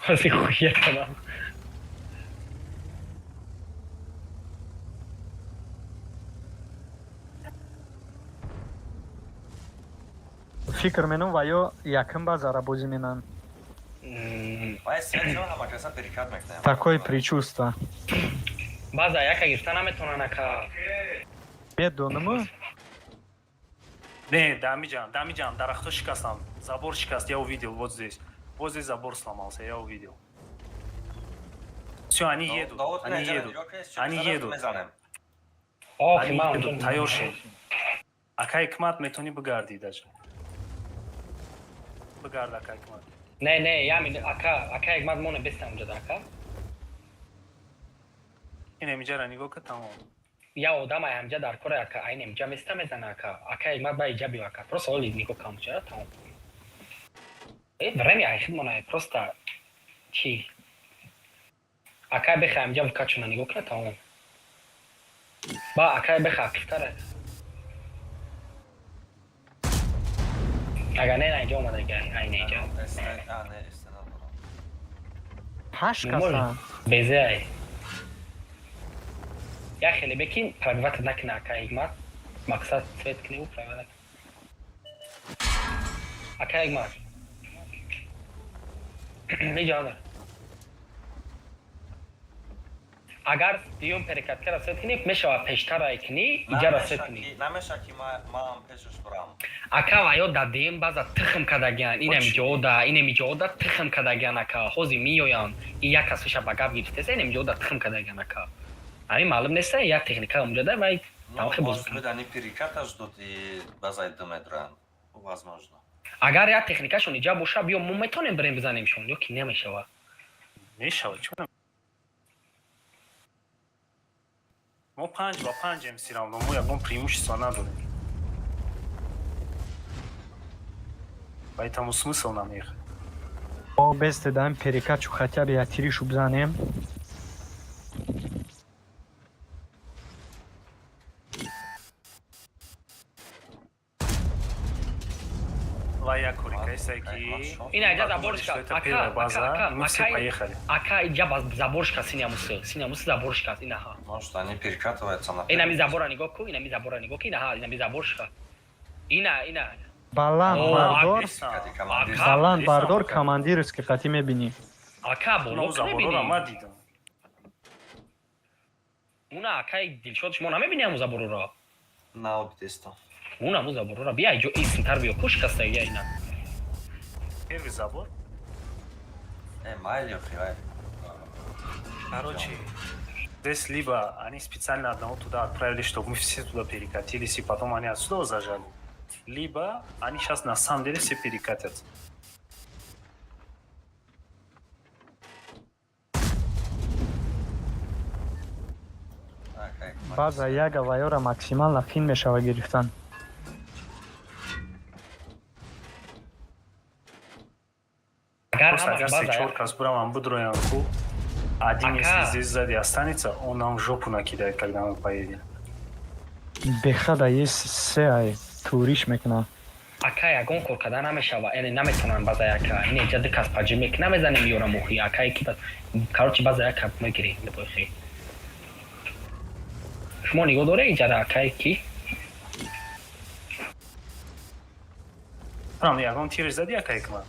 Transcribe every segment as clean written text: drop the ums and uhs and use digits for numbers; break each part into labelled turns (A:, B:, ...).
A: بازی خوشیه کنم.
B: فکر منم و یا یکم باز را بازی منن
C: باید سیت چون همه کسا پریکات میکنه
B: такой причувство.
A: база яка гирфта наметонан ака.
B: Медонму?
D: Не, Дамиджан, дарахту шикастам. Забор шикаст, я увидел вот здесь. Вот здесь забор сломался, я увидел. Все, они едут, они едут, они едут.
A: ох
D: Они
A: ман
D: едут, тайёр шед. Ака Икмат метони бигардӣ даже. Бигард Ака Икмат.
A: не не ямин ака як ман моне бестам ҷада ака.
D: ин эмиҷара нигоҳ ка тамом.
A: я одамай ҳамҷа дар кори ака айн эмҷа места мезана ака як ман ба иҷа бив ака просто оли нигоҳ кам чара тамом. время айхид монае просто чи ака беха ҳамҷа вкачуна нигоҳ кана тамом. ба ака беха активтара. اگر نه اینجا اومده که این اینجا
B: هشت کسان
A: بیزه ای یا خیلی بکین پرویوت نکنه اکا ایگمات مقصد سوید کنی و پرویوت اکا ایگمات اینجا دار اگر بیون پریکت که رسید کنی میشه پیشتر رای کنی اینجا رسید کنی
C: نمیشه که ما هم پیشش برام
A: ака ва ё дадем баъза тихм кардагиян инамиҷода тихм кардагиян ака ҳозир меоян и як касоша ба гап гирифтеса инамиҷода тихм кардагиян ака ҳамин маълум неста як техника умҷода вай тамохи
C: бозбидани перикаташ доти базай 2 метран возможно
A: агар як техникашон иҷа боша биё мо метонем бирем бизанемшон ё ки намешава
D: мешавад чун мо 5 ба 5 мсирам мо ягон преимущество надорем. Поэтому смысл нам ехать.
B: ما بست داریم پریکاتشو хотя бы یتیریشو بزنیم
D: Лаякури, кайсаки.
A: ина иҷа заборшка ака иҷа заборшка синямуси заборшка инаҳа
C: может они перекатываются на
A: инами забора нигоҳ ку инами забора нигоҳ ки инаҳа инами заборшка ина
B: баланд бардор командирский қати мебини
A: ака боло
D: забора ма дидам
A: уна акаи дилшод шумо намебини ҳаму забороро
C: наобидестам
A: уна ҳаму забороро бия иҷо исмтар биё ку шикастагия ина
D: первый забор
C: майли охивай
D: короче здесь либо они специально одного туда отправили чтобы мы все туда перекатились и потом они отсюда зажали либо они сейчас на самом деле все перекатятся.
B: база яга ва ёра максимална фин мешава гирифтан
D: Просто агар 3-4 кас бураман будроям ку один если здесь сзади останется он нам в жопу накидает когда мы поедем.
B: бехада есть се ай туриш мекна
A: ака ягон кор карда намешава яъне наметонам база яка ин иҷа дикас паджи мек намезанем ёра мухи акае ки короче база яка мегирем мебойхи шумо нигоҳ доре иҷара акае ки
D: прям ягон тириш зади акае ки ман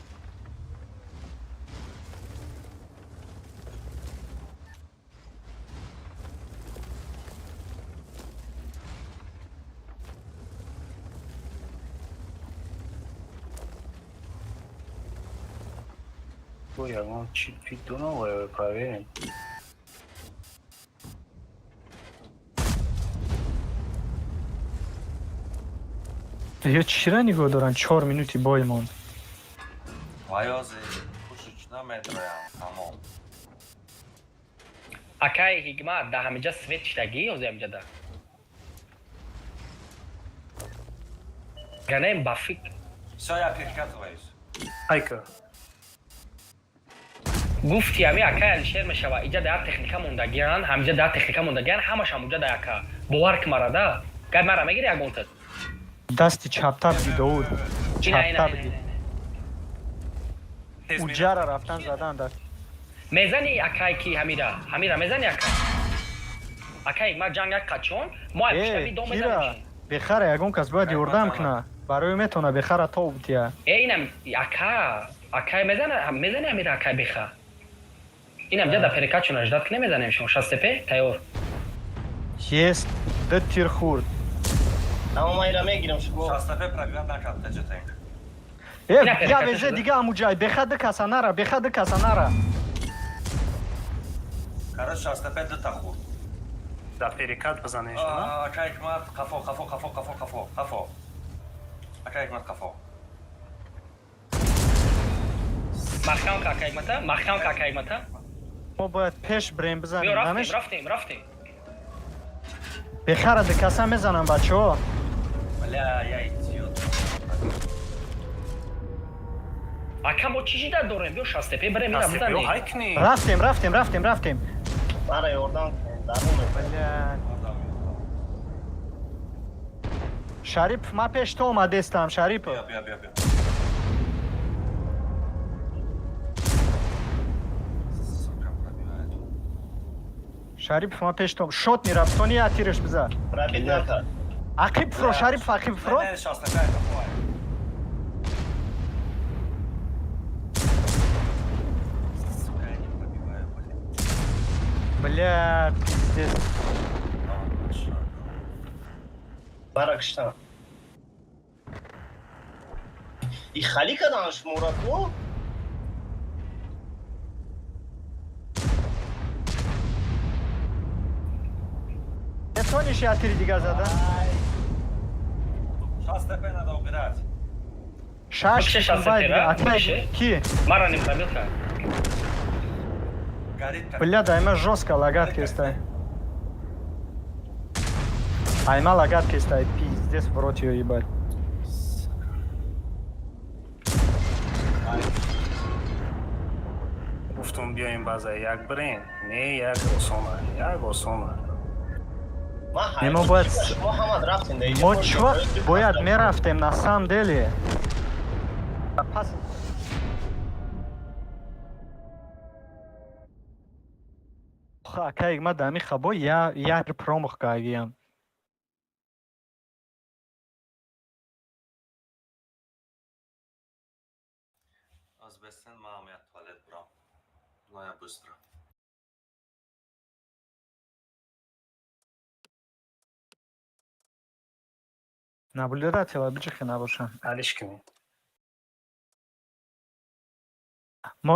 D: ягон чипиту новое проверим.
B: ё чира нигоҳ доран 4 минути бой монд
C: ваёзе пушич намедроям тамом
A: акаи ҳикмат да ҳамиҷа свет штагӣ ҳозир ҳамиҷада ганаем ба фикр
C: всё я перекатываюсь
D: айка
A: гуфти ами акаи алишер мешава иҷа да як техника мондагиян ҳамиҷа да як техника мондагиян ҳамаш ҳамуҷа да яка бовар ки марада гап мара мегири ягонтад
B: дасти чаптар бидовуд чаптар уҷара рафтан задан дар
A: مزنی اکای کی همیرا مزنی اکای ما جنگ کچون ما پشتوی دو
B: کیرا
A: مزنیم
B: بخره ягон кас бояд ёрдам куна барои метавона бехара то бутия
A: اینم اکای مزنی همیرا اکای بخا اینم جدا پرکچون اجداد کنه مزنیم شما شستپه تیور
B: есть д тир хурд
E: اما من ایرا میگیرم شما
C: شاستفه программ نکرد تجتنگ
B: я везе дига амуҷай беха д касанара беха д касанара
C: караш шаستفه دو تا خورد
D: Да перекат بزنه شما
C: اکا حکمت قفا اکا حکمت قفا
A: مخکان که اکای متا
B: мо бояд пеш брем бизанем намеш
A: رفتیم
B: бехара д каса мезанам бачаҳо
C: бля я идиот
A: اکا ما چیزی در داریم بیو شستپه بریم میرم
D: Кастепе
A: بزنیم
D: хайкни
B: рафтем
E: برا یوردان даруме
B: Бля. Шарипов, ма пеш то омадестам, Шарипов.
C: бия
B: Шарипов, ма пеш то. Шот мирафт, то не атиреш биза.
E: пробит накард
B: Ақиб фро, Шарипов, ақиб фро.
C: не шаستفه قفا сука я не пробиваю блин
B: Бля, пиздец.
E: برا کشتم ای خالی کدانش مورد رو
B: Нетониш атири дига зада.
C: шаستفه надо убирать
B: Шаш,
A: Вообще шас
B: байд,
A: атира,
B: атмай.
A: вообще.
B: Ки?
A: мараним пробилка
C: горит как
B: Бля, да, има жестко лагатки стоит. А има лагатки стоит, пиздец, в рот ее ебать.
D: گفتم بیایم بازه یک برین نه یک осона
B: Нема бояд...
E: شما همه رفتین دیگه
B: мо чӣ вақт бояд мерафтем на самом деле пас акаи ма дами хабо як промох кагиям
C: Азбестен мам я туалет брам. Но я быстро.
B: наблюдателя биҷихи набошам
D: алишкими
B: мо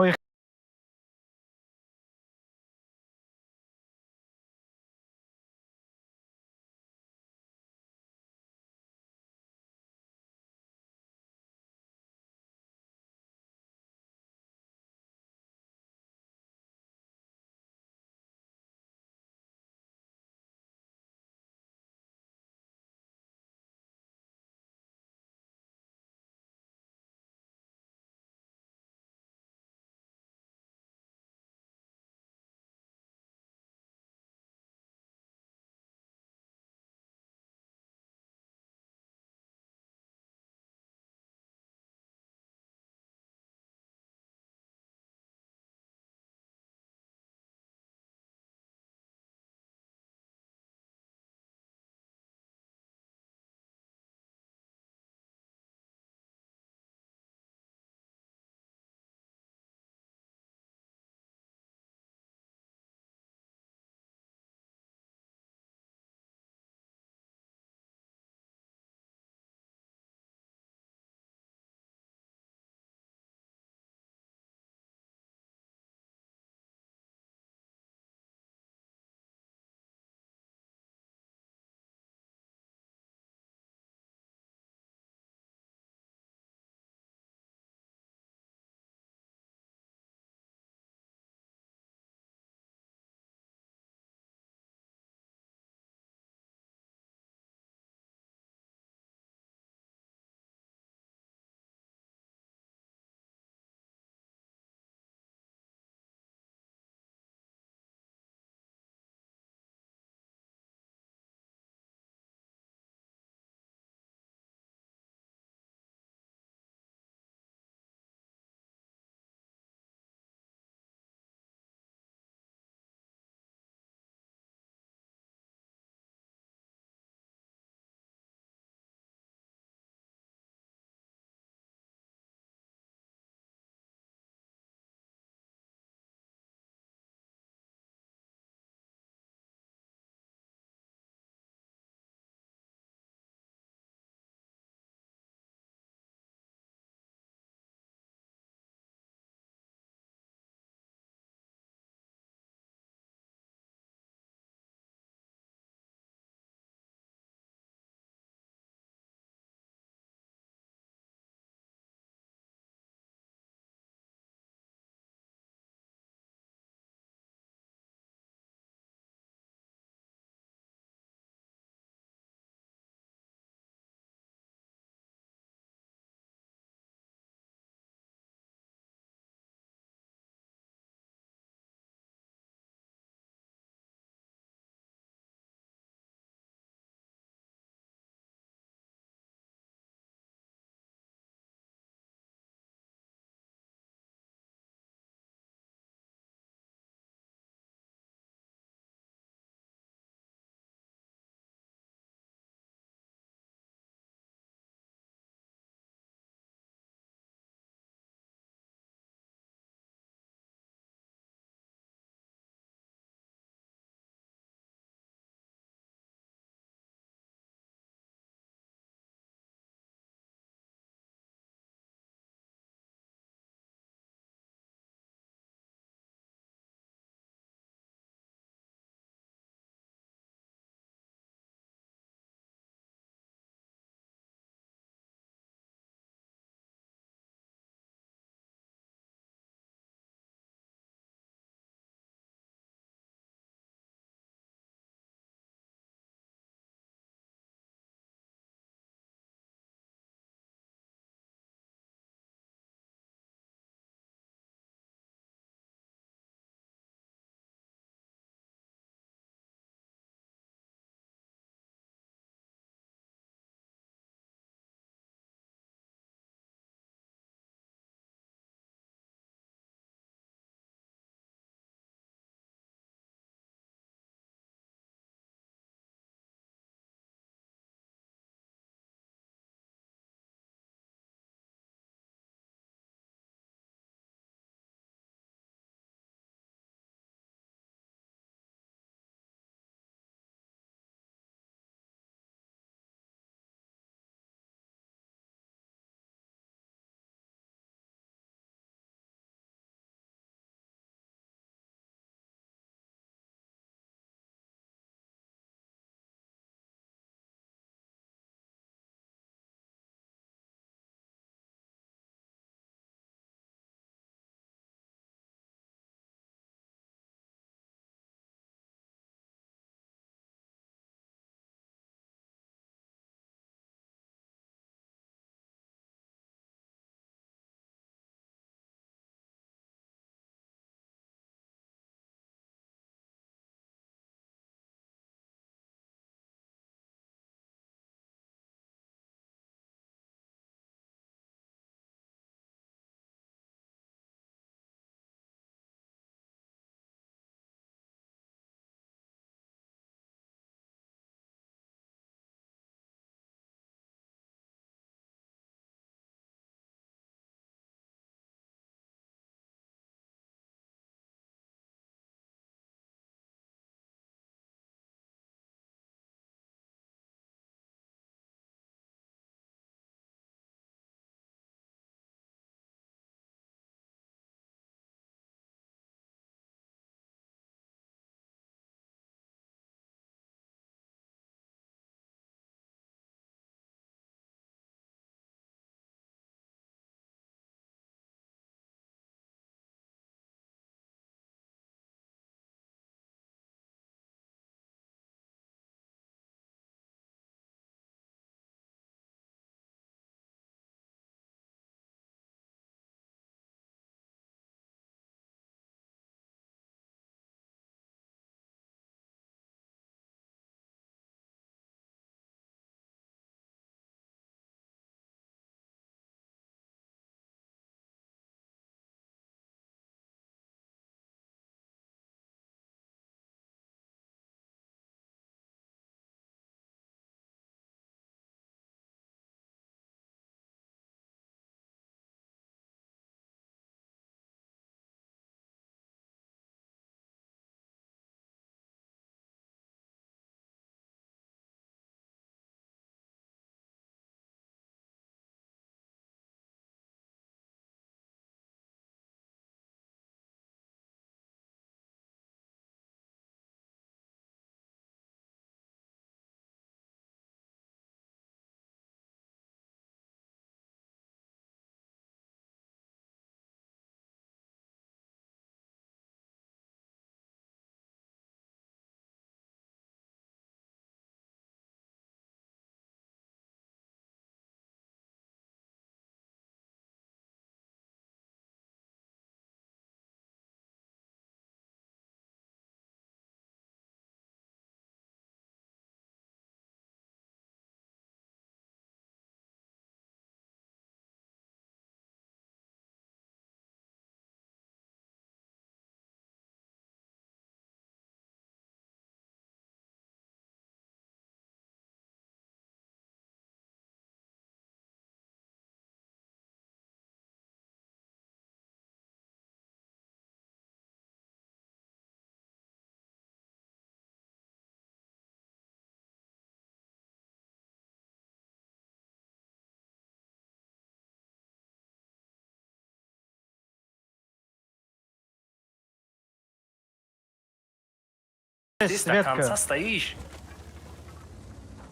D: Здесь до
B: Светка.
D: конца стоишь.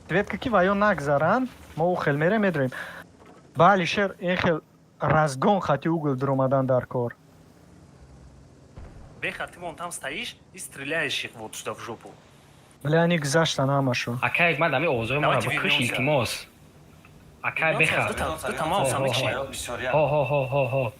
B: Светка ки ваё нагзаранд, мо у хел мере медрем. Бали шер ин хел разгон хати угол дромадан дар кор.
D: Беха, ты вон там стоишь и стреляешь их вот сюда в жопу.
B: Вале они гзаштан ҳамашон.
A: акай ман ами овозои маро
D: Давайте
A: бикӯш
D: вернёмся.
A: илтимос акай беха
D: Вернёмся. Ты тамом, самый чип.
A: ҳо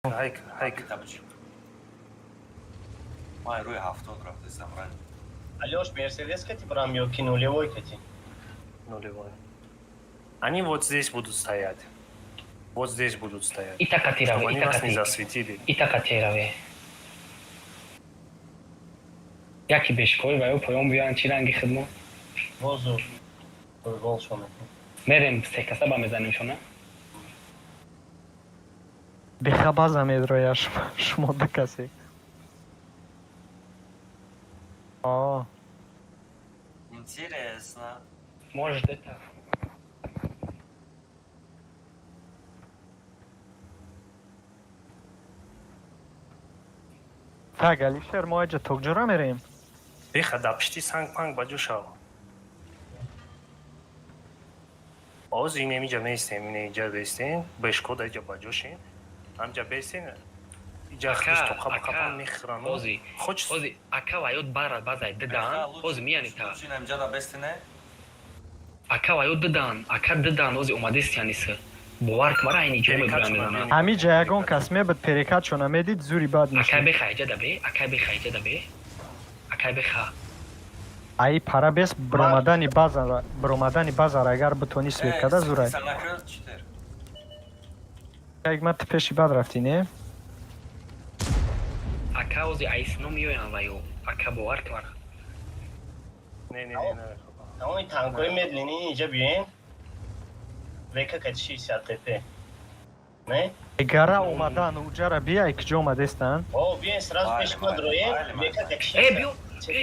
D: Хайк.
C: Табчик. Май руи 70 рафтесам ран.
E: Алёш, Мерседес кати брам ёки нулевой кати?
D: Нулевой. Они вот здесь будут стоять. Вот здесь будут стоять.
A: итакатираве,
D: Чтобы они нас не
A: итакати.
D: засветили.
A: итакатираве. Яки бешкой ваю поём биан чи ранги хидмо.
E: Бозу. Гол шо мекунем.
A: мерем секасаба мезаним шона.
B: бехабаза медроя шумо дакасе. О,
C: Интересно.
A: Может это.
B: так, Алишер, мо аҷа токҷора мерем.
D: Биха да пишти санг панг баҷушав. Оз ин инҷа местем, ин инҷа бестем, бешкода инҷа баҷушин. Амҷа бестем. Инҷа христоқа бақапан мехӯрам.
A: Ози.
D: Хоч
A: Ози ака ваёд бара базай дидан. Ози мияни та.
C: Лучше нам джада бестине.
A: Ака ваёд дидан. Ака дидан ози омадест яниса. бовар кмара айни ҷо мебурам мезанам.
B: ҳамиҷа ягон кас мебуд перекатшо намедид зури бад
A: Ака
B: мешуд.
A: беха иҷа дабе. Ака беха иҷа дабе. Ака беха.
B: ай парабес биромадани базара агар битонӣ свет када зурай.
C: Санакр читер.
B: ягмат пеши бад рафтӣ не?
A: Ака ози айсино миёян ваё. Ака бовар кмара.
D: не.
E: Тамоми танкҳои медлини инҷа биен. Века кати 60 ТП. Не?
B: гара омадан уҷара бияй киҷо омадестан.
E: О, биен сразу
C: Вайле,
E: пеш ма дроем.
C: вайле,
E: Века кати 60.
A: биё.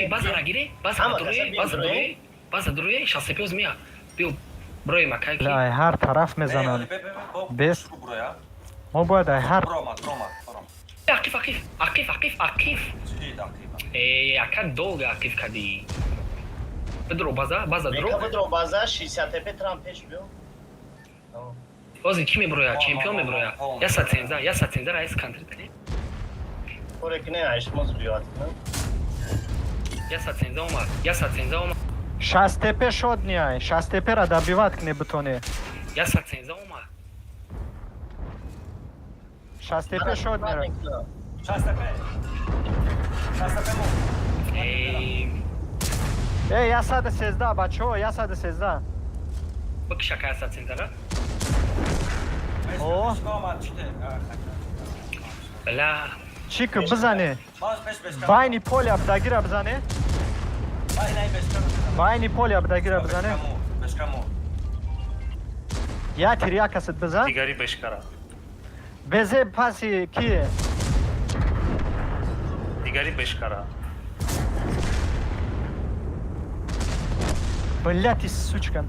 A: Базара гире.
E: Ҳама каса биен
A: База дуруе. Шасепёз мия. Биё. Брои макай ки.
B: ай ҳар тараф мезананд. Бес. мо бояд ай ҳар
C: Рома.
A: Акиф.
C: Чиди дактива.
A: Ака долга акиф кади. Бедро база
E: Века
A: дро.
E: бидро база 60 ТП трам пеш биё.
A: Ози ки меброя? Чемпион меброя. Яса ценза раис кантри кани.
E: Корек не айшмоз биёад.
A: Яса ценза омад.
B: 60 тепе шод ниай. 60 тепера дабивад кне битоне.
A: Яса ценза омад.
B: 60 тепе шод мера.
C: Шастапе мо.
B: эй 113 бачаҳо 113.
A: Бакшака яса цензара.
B: О.
A: Бла.
B: чӣ ки бизане
C: Беш.
B: байни поля бдагира бизане. байни поля бдагира бизане.
C: Бешкамо.
B: як риякасит бизан.
D: дигари бешкара.
B: безе паси кие.
D: дигари бешкара.
B: блядь сучкан.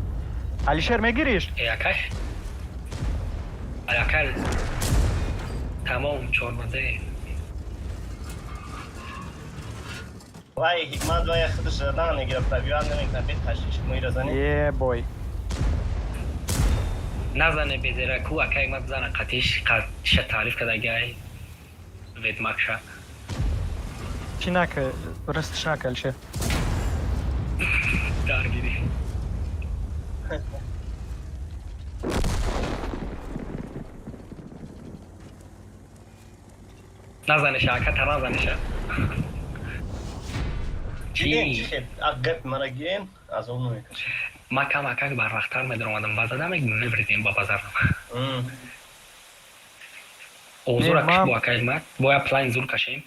B: Алишер мегириш?
A: Акай. Акай. Тамом чормазе.
E: Вай ҳикмат вай худаш задан мегирифта биёад намекунад бе ташвиш муиразани.
B: е бой.
A: Назане безера ку акай мат зана қатиша таъриф кадагай. Ведмакша.
B: чинак растишнак Алишер.
A: Даргири. Назаниша ака таназаниша.
E: Дидем чӣ хел агап мара гирем аз он мекашем.
A: Макам барвақтар медромадам базада мебридем ба базарам. Озур акиш бо акай мат. Боя плайн зур кашем.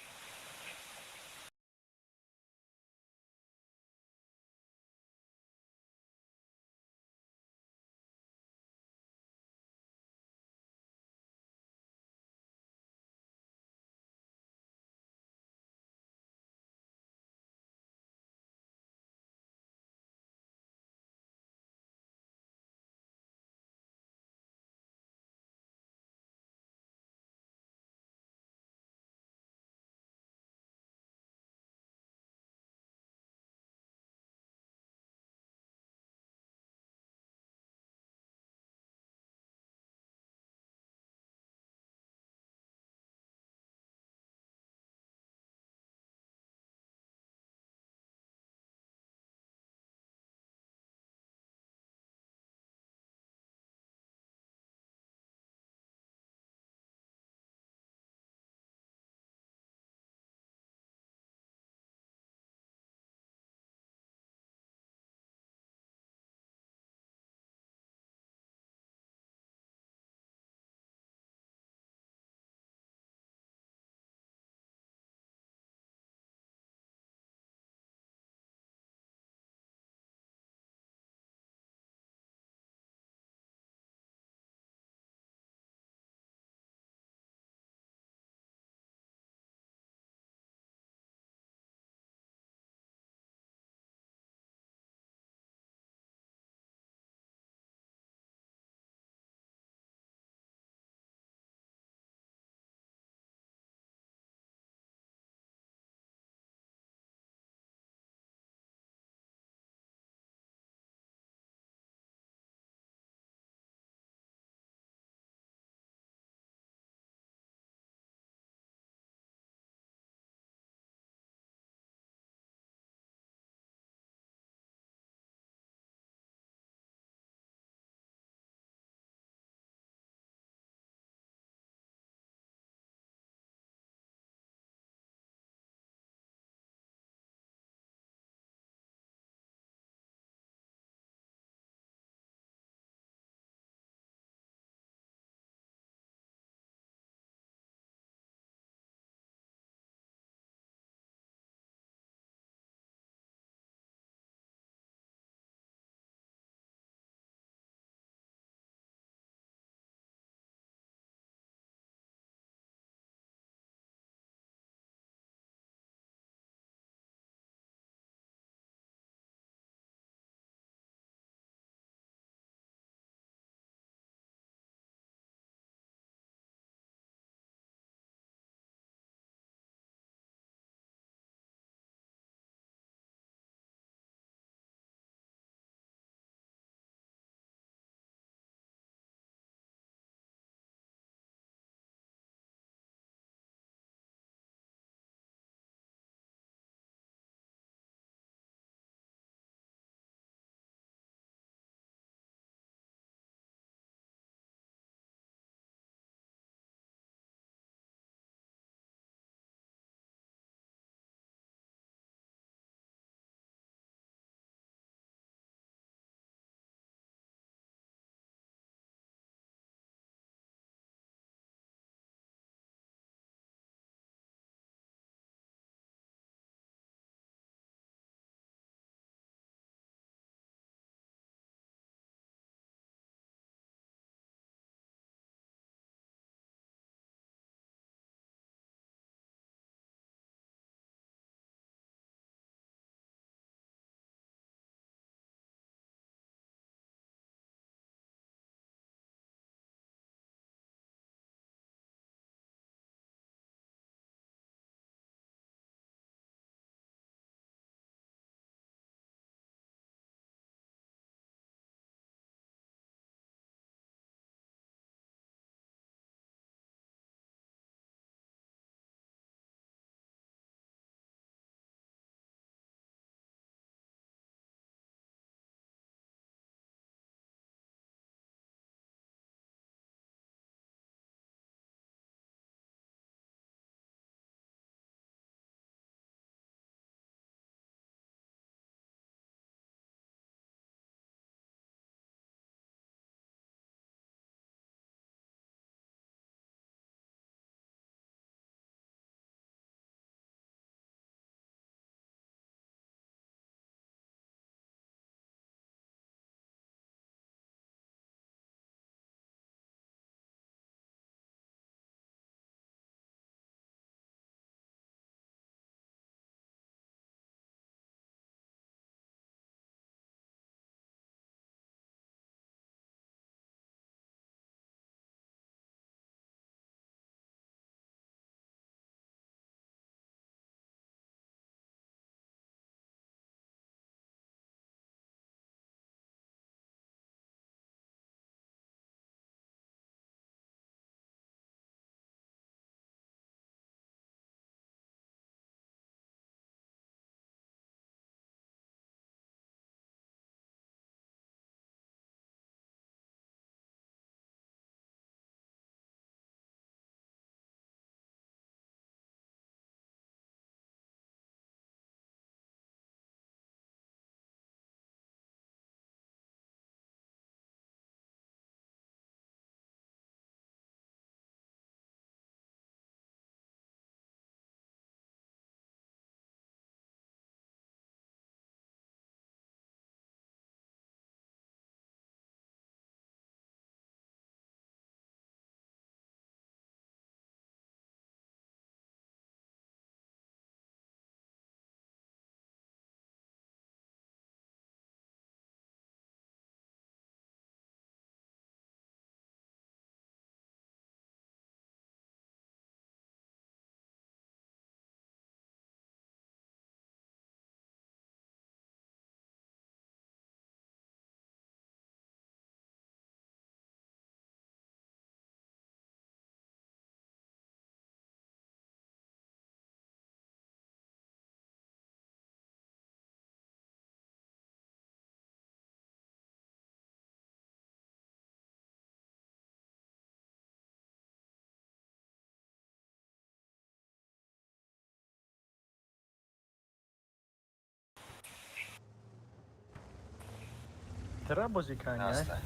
B: Патера бозӣ кани.
C: Аста.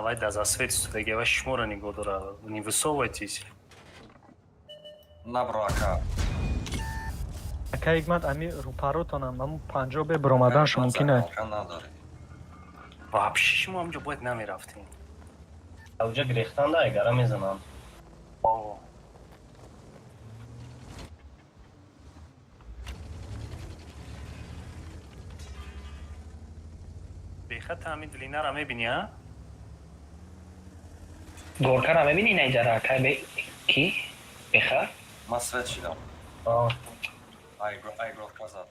D: Вай да засветится, так я ваш шмора не годора. Не высовывайтесь.
C: Набро ака.
B: Ака Игмат ами рупаротонам, маму 50 бе бромаданш мумкин аст.
C: Ака надори.
D: Вообще шумо ҳамҷо бояд намерафтем.
E: اوجا گریختن ده اگرها میزنن
D: О, бехат ҳамин длинара мебини, а?
A: горкара мебини наҷара кай бе ки беха
C: Ма свет шидам.
E: آه.
C: Айгро казад.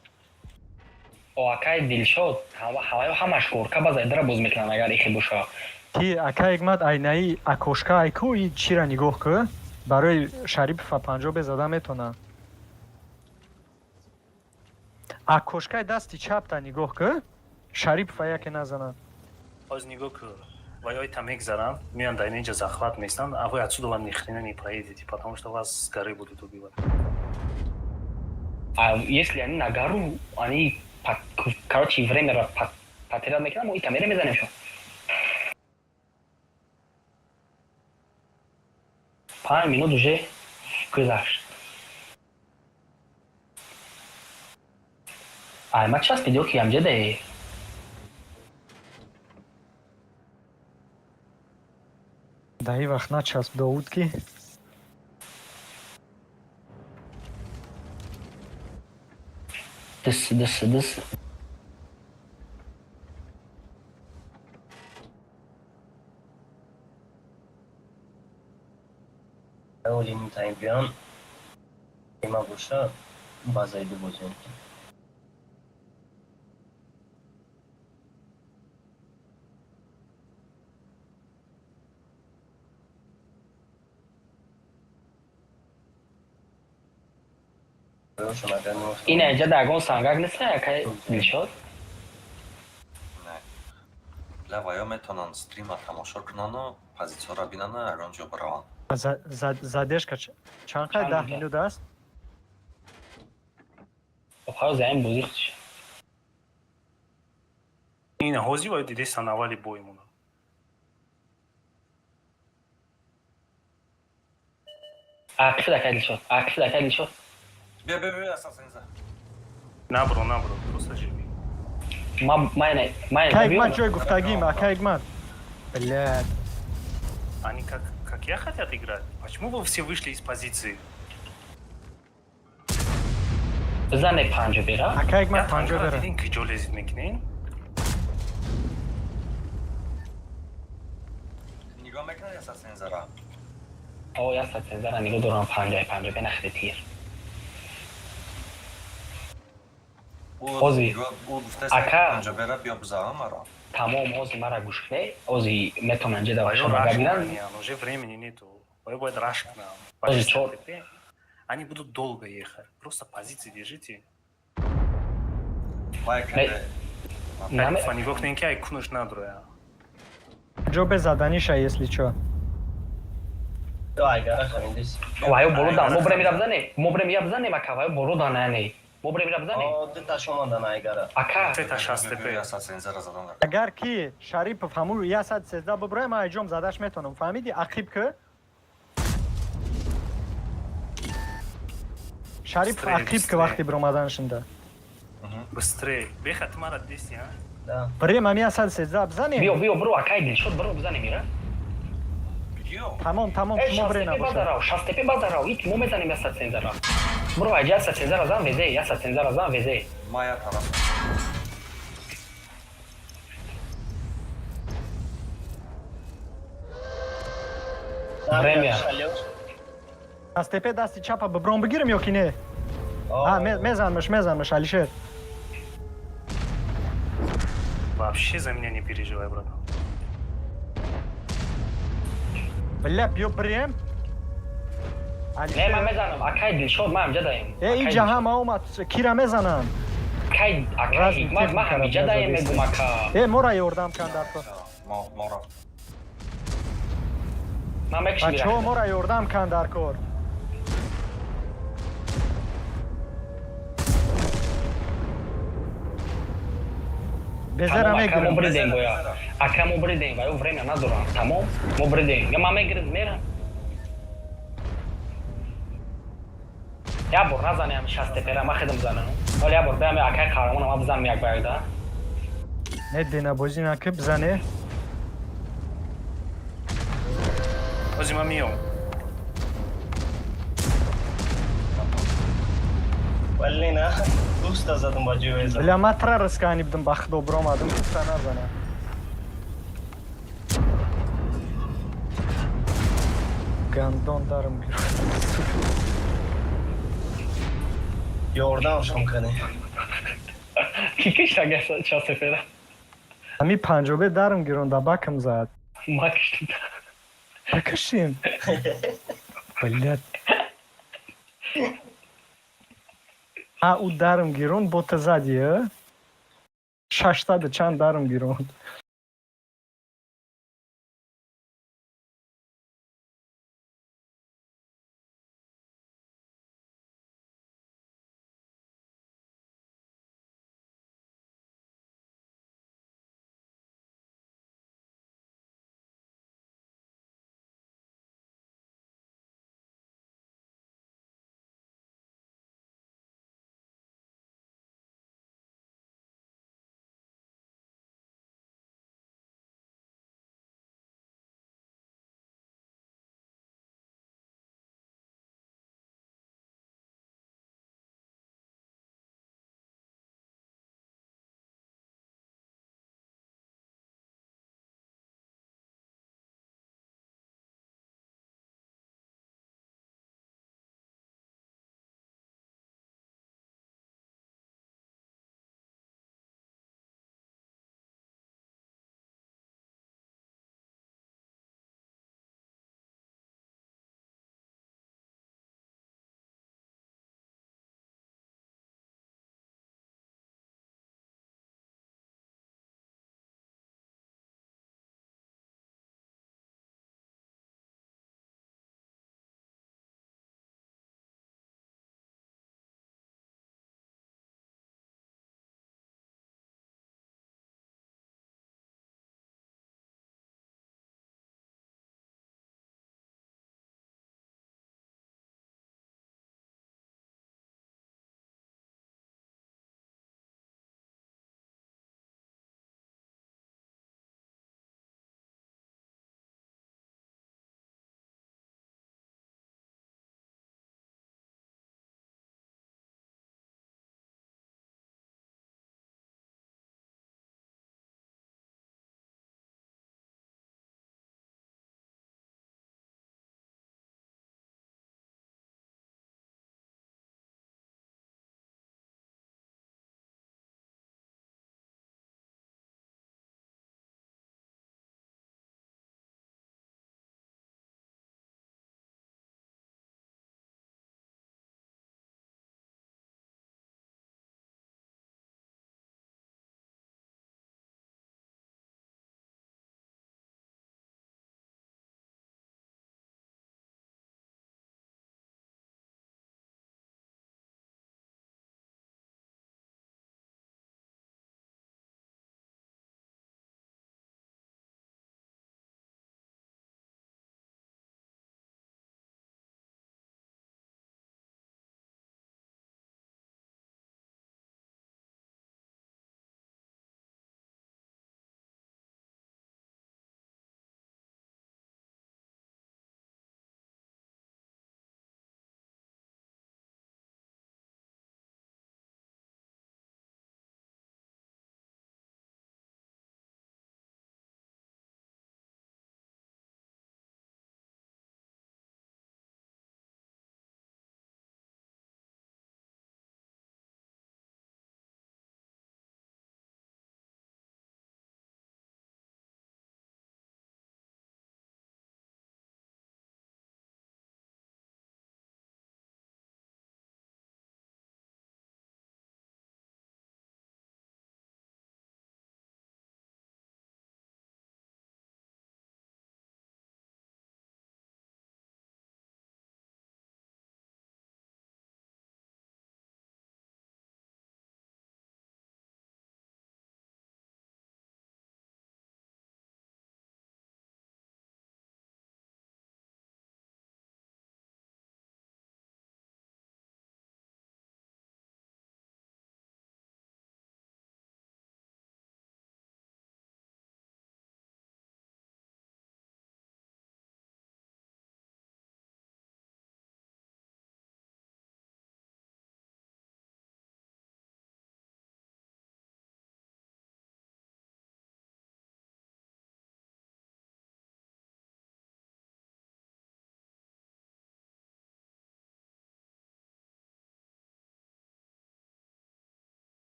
A: о акай дилшод ҳаваё ҳамаш горка базайдара боз мекунанд агар ихи буша
B: Ти ака Игмат айнаи акошка айку и чира нигоҳ кӯ. Барои Шарипова 50 бе зада метона. Акошкаи дасти чапта нигоҳ кӯ. Шарипова яке назана.
D: Ҳозир нигоҳ кӯр. Вай ойта мегзаранд, меянд дар инҷа захват местанд, а вы отсюда вам ни хрена не проедете, потому что вас с горы будут убивать.
A: а если они на гору они короче время потерял мекунам и камера мезанем шо 5 минут уже гузашт ма час видео ки амҷаде
B: Даи вақт начасп Довуд ки
A: дис
E: اولی میتاییم بیان ایما باشه بازایده بازیم
A: ин аҷа дагон сангак нест акай дилшод
C: Не. Лаваё метонанд стрима тамошо кунану позициёро бинану ягон ҷо бараванд.
B: задешка чанқай 10 минут аст.
A: охаё заим бозӣ
D: Ин ҳозир вай дидестан аввали боймона.
A: ақиф акай дилшод
C: Бия, асасенза.
D: Набро, просто живи.
B: Ака Игмат ҷои гуфтагим, ака Игмат. Блядь.
D: Они как я хотят играть? Почему вы все вышли из позиции?
A: бизане панҷо бера
B: Ака Игмат 50
D: танҷора
B: бера.
D: дидин ки ҷо лезид мекунен?
C: Нигоҳ мекунад асасензара.
A: о я сатсензара нигоҳ дорам панҷо бенахри тир Ҳозир. Ака.
C: Ҷо бера биё бузава маро.
A: тамом ҳозир мара гӯш кунед ҳозир метонанд ҷеда
D: Вай
A: вашо
D: раш
A: бинанд
D: кунан, уже времени нету. Вай бояд раш кунам.
A: Ой, чё?
D: Они будут долго ехать. Просто позиции держите.
A: Наме-
D: Фани гохтен ки ай кунуш надроя.
B: Ҷо бе заданиша если чо.
E: اگرها خمیدیست
A: ваё бородан мо бирем я бизанем ака ваё бородан ане мо бирем бизанем
E: دیتا شما دن اگرها
A: ака
D: Тета шастепе.
C: Асасензара задам.
B: Агар ки Шарипов ҳаму 113 буброя ма айҷом задаш метонам. Фаҳмиди ақиб кӯ? Шарипов
D: Быстрее,
B: ақиб кӯ
D: быстрее.
B: вақти биромаданашинда.
D: Быстрее. Бехат мара дести, а?
E: Да.
B: Бирем ам 113 бизанем.
A: биё бро акай дилшод бро бизанем ира
C: Биё.
B: Тамом шумо бире набошад.
A: шастепе базарав ит мо мезанем я сатсензара бро аҷа я сатсензара зан везе
C: Мая тараф.
A: Время.
B: Аз тепе дасти чапа бибром бигирем ё ки не? Мезанмаш Алишер.
D: Вообще за меня не переживай, брат.
B: Бля, биё бирем.
A: не ман мезанам акай дилшод ман амҷадаем
B: Иҷа ҳама омад кира мезанам.
A: акай ҳикмат ман ҳамиҷадаем мегум ака
B: Мора ёрдам кан дар кор.
C: Мо рафт.
A: ман мекуши
B: Бачаҳо мора ёрдам кан дар кор. Безера
A: Tamam, Aka, мы
B: мегирам.
A: бридем, боя. Aka, мы бридем, боя, время надо, tamam? Мы бридем. Я маме говорит, мера. Я бор назанем сейчас теперь, я махидам занем. Оля я бор, дай мне Aka карамон, ама бзанем як байда.
B: Не дина бозина ки бзане.
D: озима миём.
E: ولی نه دوست زدم با جویزم
B: بلا матра раскани будам ба худо биромадам ки са назана. гандон дарам гир.
E: یاردمشون کنی
A: Кикиш тага сейчас теперь.
B: ҳами панҷобе дарам гиронда бакам зад.
A: Макш.
B: Бакашим. Блядь. У дарам гирон бота задия. Шаштада чанд дарам гирон.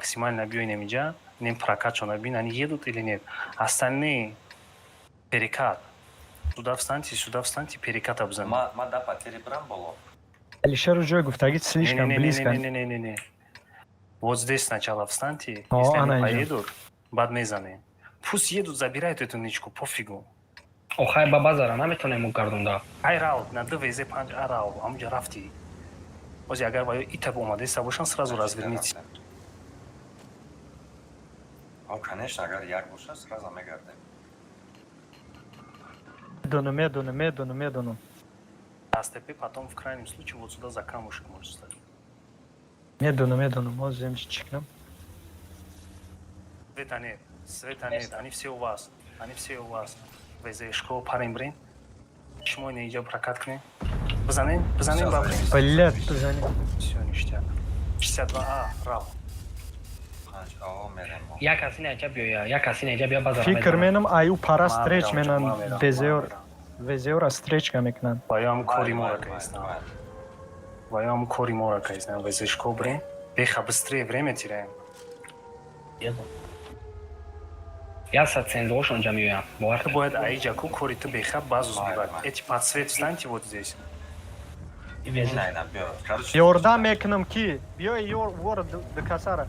D: максимально биёй инҷа, нем прокатчона бин, они едут или нет. Остальные перекат. Сюда встаньте, переката бзанед.
C: Ма да потери брам боло.
B: Алишер уже гуфтагит слишком близко.
D: Не-не-не. Вот здесь сначала встаньте,
B: О,
D: если они
B: она идёт.
D: поедут, бад мезанем. Пусть едут, забирают эту нычку, пофигу.
A: охай ба базара наметонем гардонда.
D: Ай рау, на ДВЗ панч арау, амҷа рафти. Ози агар ваё итаб омадаиста бошан, сразу разверните.
C: Конечно, агар як боша, сразу мегардем.
B: Медону.
D: А степи потом в крайнем случае вот сюда за камушек может стать.
B: Медону, можем чекнем.
D: Света нет, они все у вас. ВЗшко, парень, брин. Шмой не идет прокаткни. Бзанем, бабы.
B: Блядь, позвони.
D: Все, ништяк. 62А, рау.
C: Ао мерем.
A: Я каси неҷа биёя, я каси неҷа биё базара.
B: Фикр менам аю пара
D: Ма
B: стреч
D: мерам,
B: менан
D: ма
B: безеор
D: мерам.
B: стречка мекунанд.
D: Ваём кори мора кайзнам. ВЗшко, брин. Беха, быстрее время теряем.
E: Еду.
A: Я са цензош онҷа миёям. Бовар
D: Ты
A: кун.
D: будет аиджаку кори ты беха базу сбивать. Эти подсвет встаньте вот здесь.
E: И вези.
C: Найдам, биё. Короче,
B: Ёрдам мекунам ки. Биёй вор дикасара.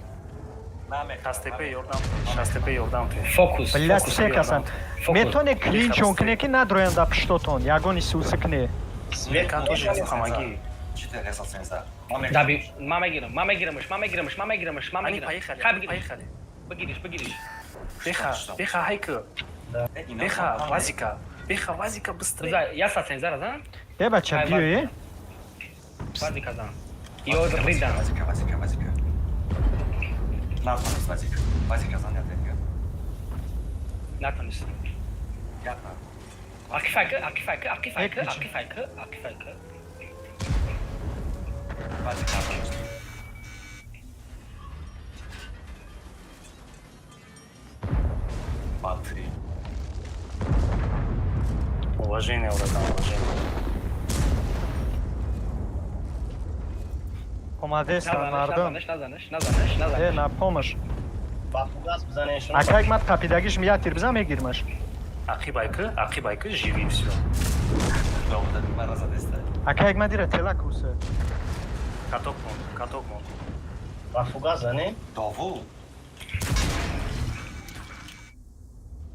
D: Шастепе ёрдам те.
A: Фокус.
B: Блядь,
A: фокус,
B: все
A: биё.
B: касан.
A: Фокус.
B: Метоне клинчон кнеки надроян да пиштотон. Ягони сусикне.
E: Свет
D: Как тоже
E: тоже.
D: помоги.
C: 413.
A: Даби, мама гирмаш.
D: Они поехали.
A: Бигириш.
D: Беха, Хайка. Беха, Вазика, быстрее.
A: Я са цензара зан.
B: Бача биёй.
A: Вазика зан. Ё ридан.
C: Вазика. Напомню, Вазика занят.
A: Натонис.
C: Ятна.
A: Акифайка.
C: Вазика. Батри.
D: Уважение, братан, уважение.
B: Омадестан мардум.
A: Назаниш.
B: На помощь.
E: Ба фугас бзанем шуно.
B: Акайк мат қапидагиш миятир бза мегирмаш.
D: Ахибайка, живи все.
C: Довода мараза деста.
B: Акайк мадира телакусе.
D: Каток мон.
E: Ба фугас занем.
C: Дову.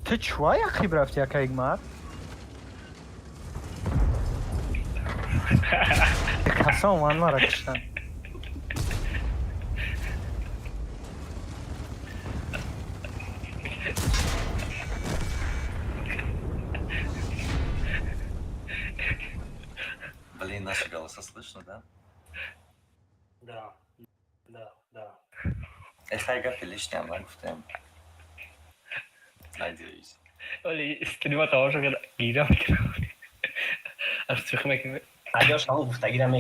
B: Ты чуа яхиб рафти акайк мат? Касан ванмара киштан.
C: Блин, наши голоса слышно, да?
D: Да.
C: Хайга пилишням, гуфтем. Надеюсь.
A: Оли, стрима тамошо карда. Гирам. Аж цвих мекунем.
E: Алёш ҳам гуфтагирам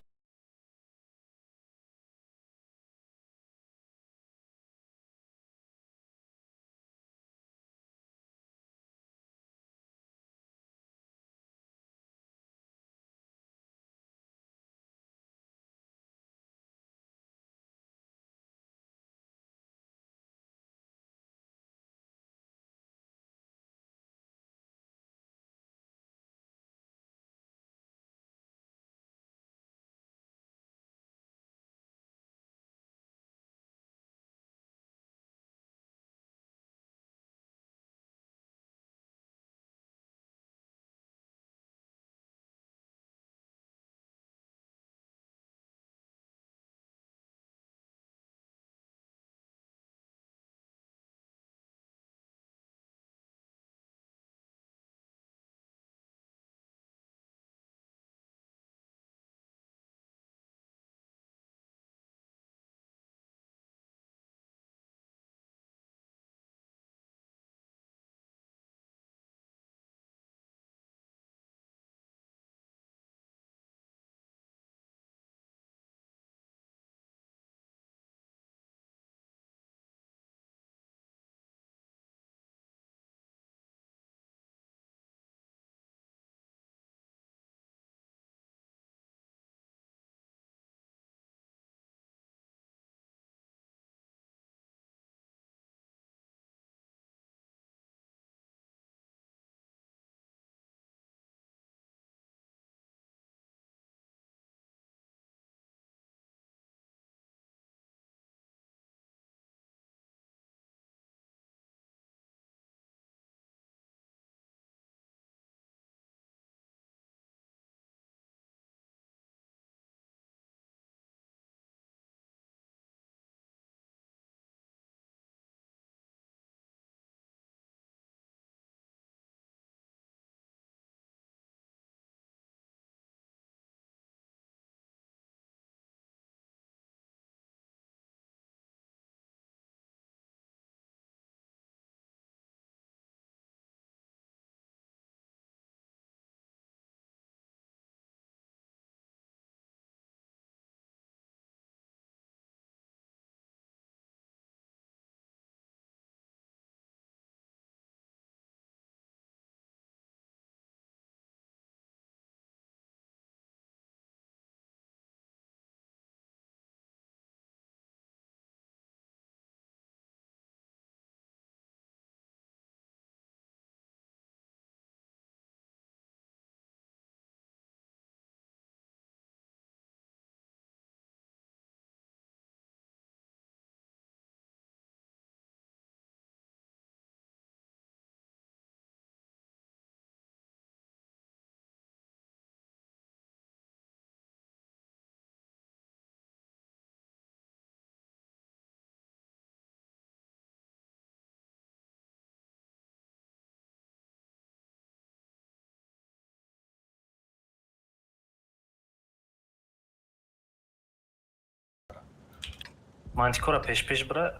D: Мантикора пеш бра,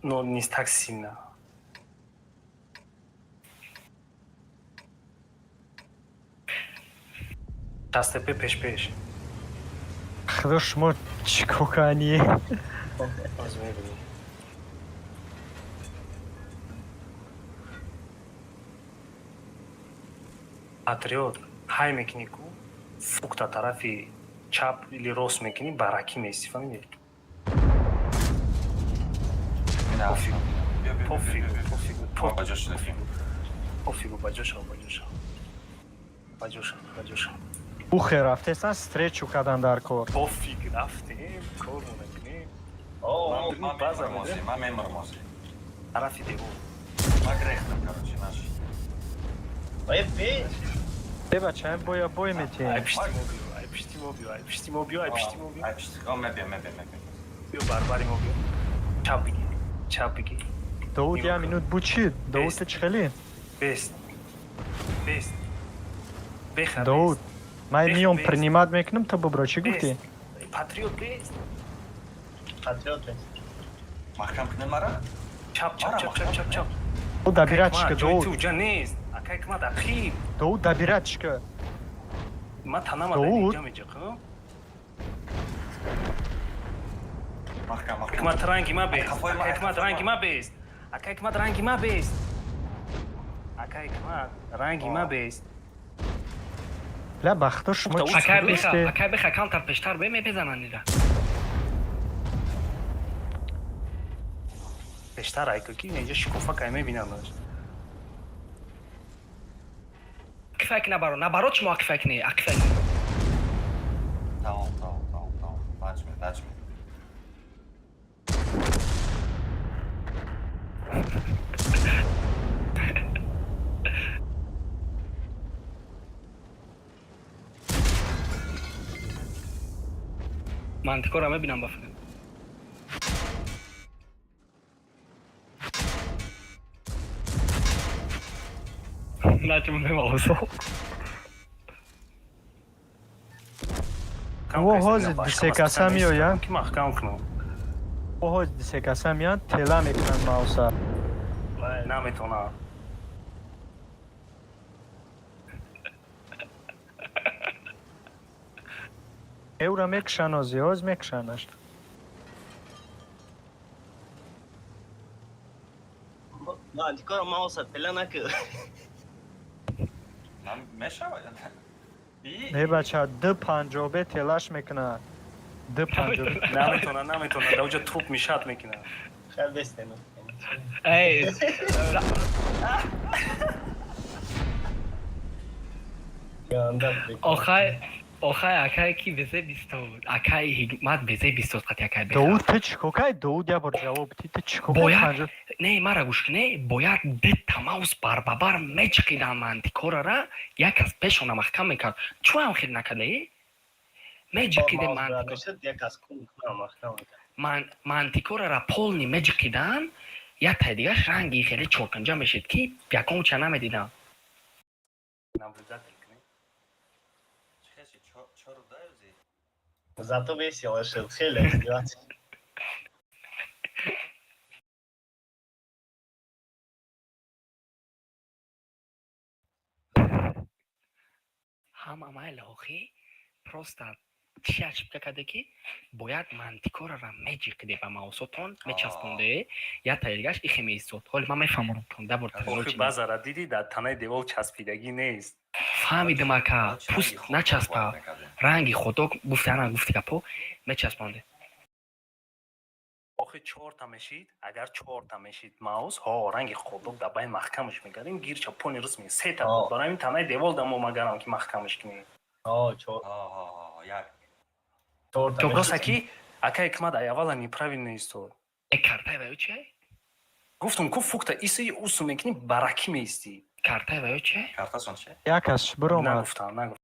D: но низ так сильно. Частепе пеш.
B: худо шумо чикокани
D: Аз мебинем. Патриот ҳай мекунӣ ку фукта тарафи чап или рост мекунӣ бараки мести фаҳмидӣ?
C: Пофигу.
D: Пофигу.
C: Ба ҷош рефтем.
D: Пофигу, баҷоша.
B: ухе рафтесан стречу кадан дар кор
D: Пофиг, рафтем, кор накунем.
E: О,
C: Ман мемормозӣ.
D: Тарафи девор.
C: Ман грехтам, короче, наш.
E: ой, бе.
B: бачаем боя бой метием
D: Ай пишти мо биё.
C: Мебиём.
D: Биё барбари мо биё. Чап бигир.
B: дауд я минут бучид дауд
D: Бест.
B: чхели
D: Бест. Беха.
B: дауд май
D: Бест,
B: миём
D: бест.
B: принимат мекунам то бубро чӣ гуфтӣ
D: Патриот бест.
E: Патриот.
C: Маҳкам кунем мара?
D: Чап.
B: дауд дабиратчика
D: Ҷои ту
B: дауд
D: ҷа нест. Акай кма дақиқ.
B: дауд дабиратчика
D: Ма танама
B: Дауд.
D: даҷа меҷақам.
C: Маҳкам.
D: Акмат ранги ма бест.
C: Ҳафои ма,
D: Акмат
C: ҳафои
D: ранги
C: ма.
D: ма бест. Акмат ранги ма бест.
B: ля бахто шумо
D: Дауд,
A: Акай беха кантар пештар бе мебезанан ида.
D: Бештар айкоки неҷа шикофа кай мебинам.
A: Акфак набаро чмо акфак не, акфак.
C: Tamam. Дачме.
A: Мантикора мебинам ба фикр. Начмо мемалосо.
B: Во ҳозир дисекаса меоянд
D: Ки маҳкам кунам.
B: ҳоз дисекаса меоянд тела мекунанд мауса
D: Наметонам.
B: евра мекушано зиёз мекушанаш
E: Мантикора мауса пеленаки.
C: Мешавад?
B: не бача ду панҷобе телаш мекунад ду панҷобе
D: Наметонам. Даҷа труп мишат мекунам.
E: Хел бестем.
A: Эй, охай акай ки везе 20. Акай ҳикмат везе 20 қати акай беха.
B: дауд ту чикокай дауд я бор ҷавоб ди ту чикокай
A: Бояд не мара гӯш кунӣ, бояд бетамаус барбабар мечқидан мантикорара якас пешона маҳкам мекард. Чӯам хел накардаи? Меҷиқиде мантикорара полни меҷиқидан яктаи дигаш ранги хеле чорканҷа мешид ки якон ча намедидам.
E: Зато весело шел. Хеле издеваться.
A: Ҳама майли охӣ просто чиашб карде ки бояд мантикорара меҷиқиде ба маусотон мечаспонде яктаи дигаш ихе меистод. Ҳоли ман мефаҳмам дабор
D: Охи базара диди дар танаи девор часпидагӣ нест.
A: фаҳмидим ака пуст начаспа ранги худо гуфти гапо мечаспонде.
D: Охи 4 мешид, агар 4 мешид маус, ранги худо дабай маҳкамаш мекардем, гирча пони рус ми сета
E: Ҳо.
D: барои ин танаи девор дамо магарам ки маҳкамаш кунем. Просто ки акай кмад аявала неправильно истод.
A: Картай ва чӣ?
D: Гуфтум ку фукта исои усу мекунӣ бараки меисти.
A: Картай ва чӣ?
C: Картасон чи?
B: якас биромад
D: Нагуфтам.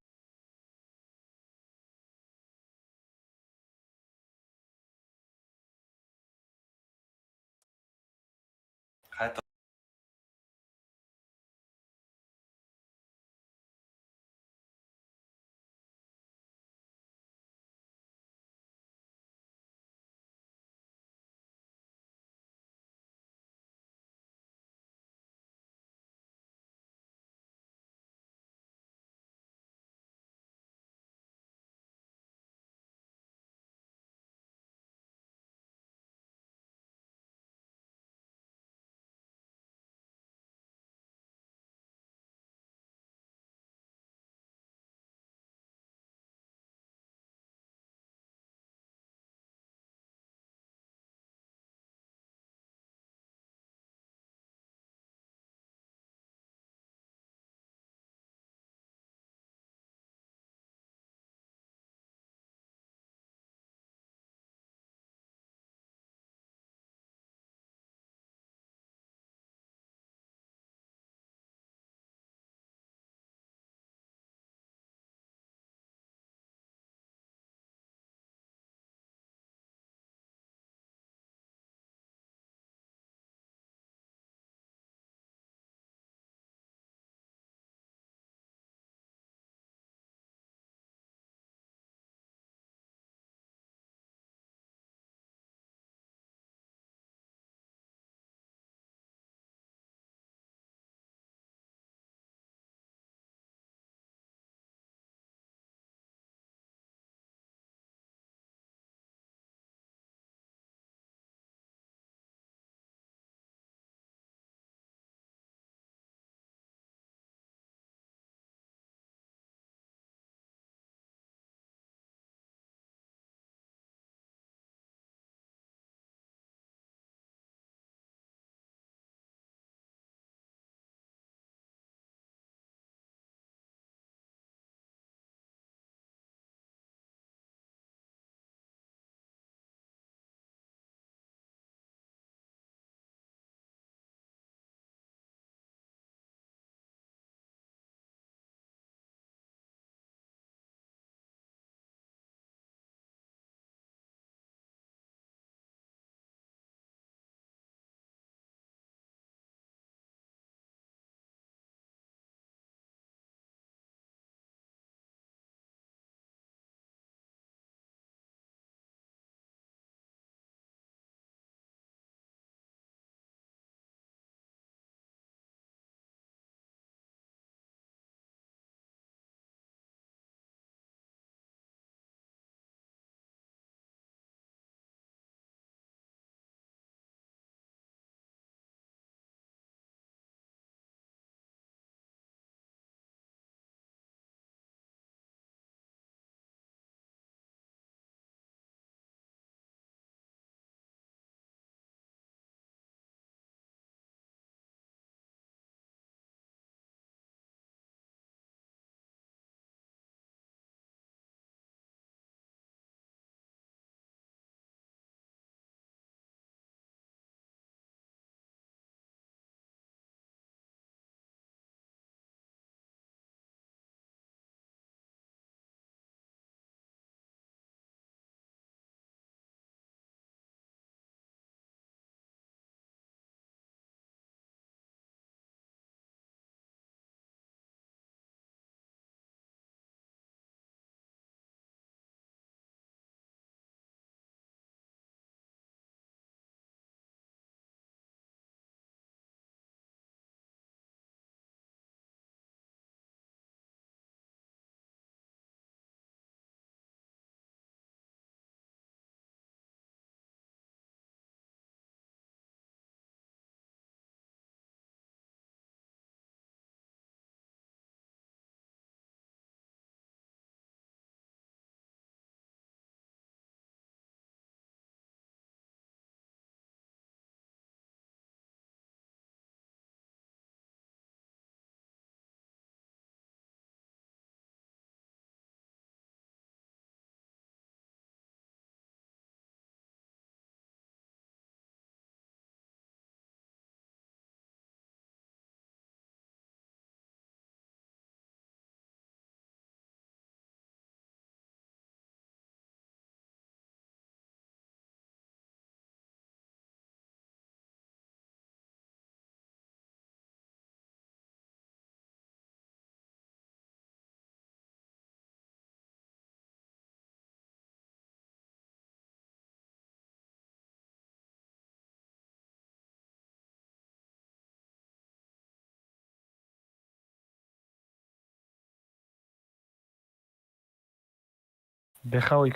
B: بخوای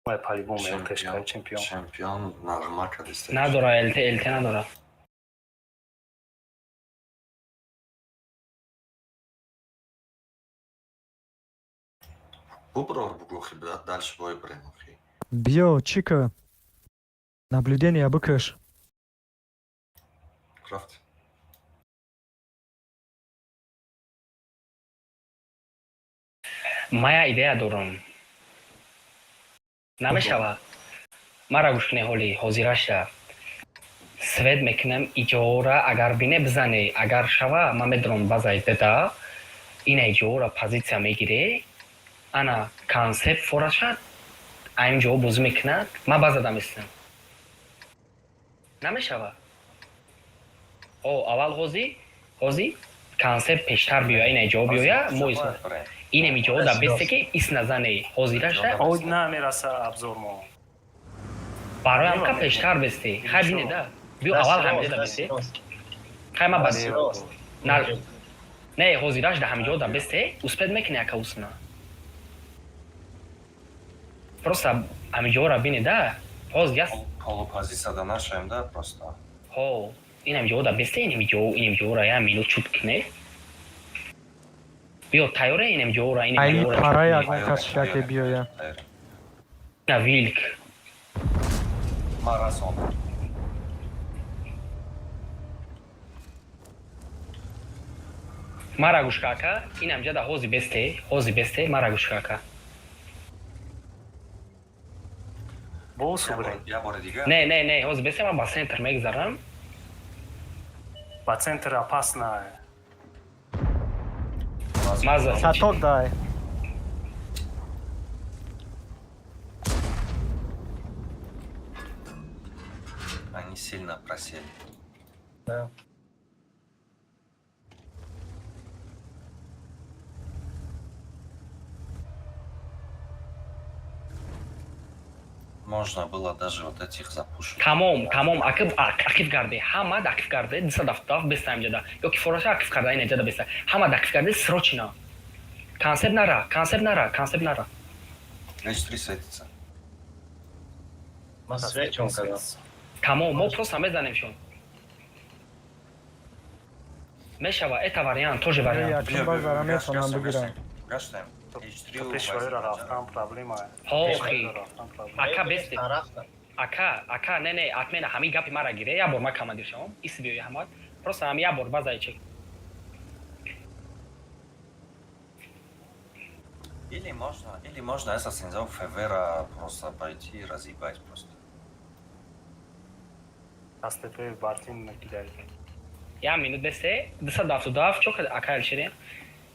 D: Май по-любому ЛТшка чемпион.
C: Чемпион нажимака дистек.
A: نداره الته نداره.
C: Буброр бугухи, дальше бой бренухи.
B: بیا چیکه наблюдение بکش
C: Крафт.
A: моя идея дорам. намешава мара гӯш кунед ҳоли ҳозираша свед мекунам иҷора агар бине бизане агар шава ман медонам базай деда ина иҷора позитсия мегире ана консепт форашад аинҷо бозӣ мекунад ман базада мислам намешава аввал ҳозӣ консепт пештар биёя ина иҷо биёя мо инем иҷо да бесте ки исназане ҳозираша
D: Ой, намераса обзор мо.
A: бароям ка пештар бесте хай бине да биё аввал ҳамиҷо да бесте хай ма бас не ҳозираш да ҳамиҷо да бесте успед мекуне ака усна просто ҳамиҷора бине да ҳоз яс
C: Полупозицияда нашаем, да, просто.
A: ҳо инам иҷо да бесте инем иҷора я минут чут куне биё тайёре инем иҷора
B: ай пара
C: Айо,
B: ягон кас шаке биёя
C: айо.
A: ина вилк
C: Марасон.
A: мара гӯшка ака инам ҷада ҳози бесте мара гӯшка ака
D: Босу брен.
C: Я бори дига.
A: не ҳози бесте ман ба центр мегзарам
D: По центру опасно.
A: маза
B: саток дай
C: Они сильно просели.
E: Да.
C: Можно было даже вот этих запушить.
A: тамом акив гарде ҳама акив гарде диса дафтаф беста ҳамҷада ёки фораша акив карда ин ҷада беста ҳама акив гарде срочно консепт нара
C: H3 светится.
E: Ма свечом казал.
A: тамом мо просто мезанем шон мешава эта вариант тоже вариант
B: якин базара метавонам бигирам
C: Гашдаем. H3
D: Пешварера рафтан проблема.
A: охи
D: проблема.
A: ака бесте
E: Тарафта.
A: ака не атмена ҳамин гапи мара гире я бор ма командир шавам иси биёи ҳамат просто ҳам я бор базай чек
C: Или можно Assassin's Февера просто пойти и разъебать просто.
D: Астепе Бартин накидай.
A: я минут бесте диса дафтудаф чо ака элшире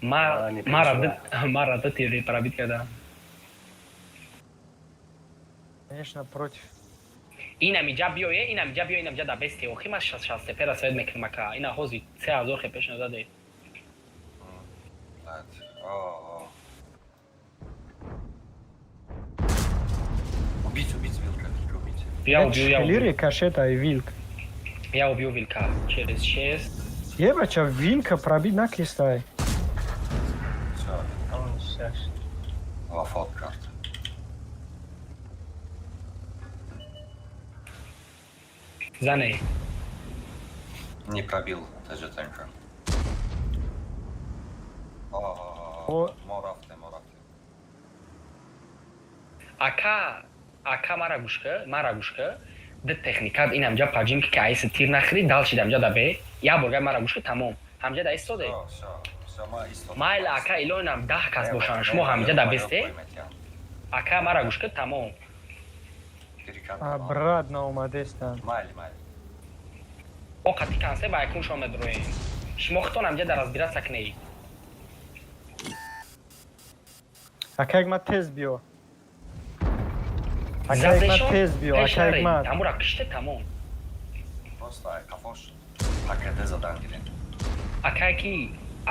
D: не переживай.
A: мара да тири парабит карда
B: конечно против
A: инам иҷа биёе инам иҷа да бесте охи ма шастепера свед мекунам ака ина ҳози 3000 хе пешно даде
C: Убить Вилка, убить.
A: я убью
B: лири кашета и вилк
A: я убью вилка через 6
B: ебача вилка пробить накистай
C: Все,
E: Там сейчас.
C: лафот карта.
A: зане
C: Не пробил ТЖ-тенка.
B: О.
C: Морафты.
A: ака мара гӯшка ди техникат ин ҳамҷа паҷим ки айси тир нахири дал шид ҳамҷа да бе я борга мара гӯшка тамом ҳамҷа да истоде майла ака илонам 10 кас бошанд шумо ҳамҷа да бесте ака мара гӯшка тамом
B: обратно омадестан
C: Майли.
A: о қати консе ба якун шумо медроем шумо хитон ҳамҷа да разбираться кунед
B: ака ягма тез биё ака ягма тез биё ака ягма
A: тамура киште тамом
C: Просто кафош. АКД задан гирен.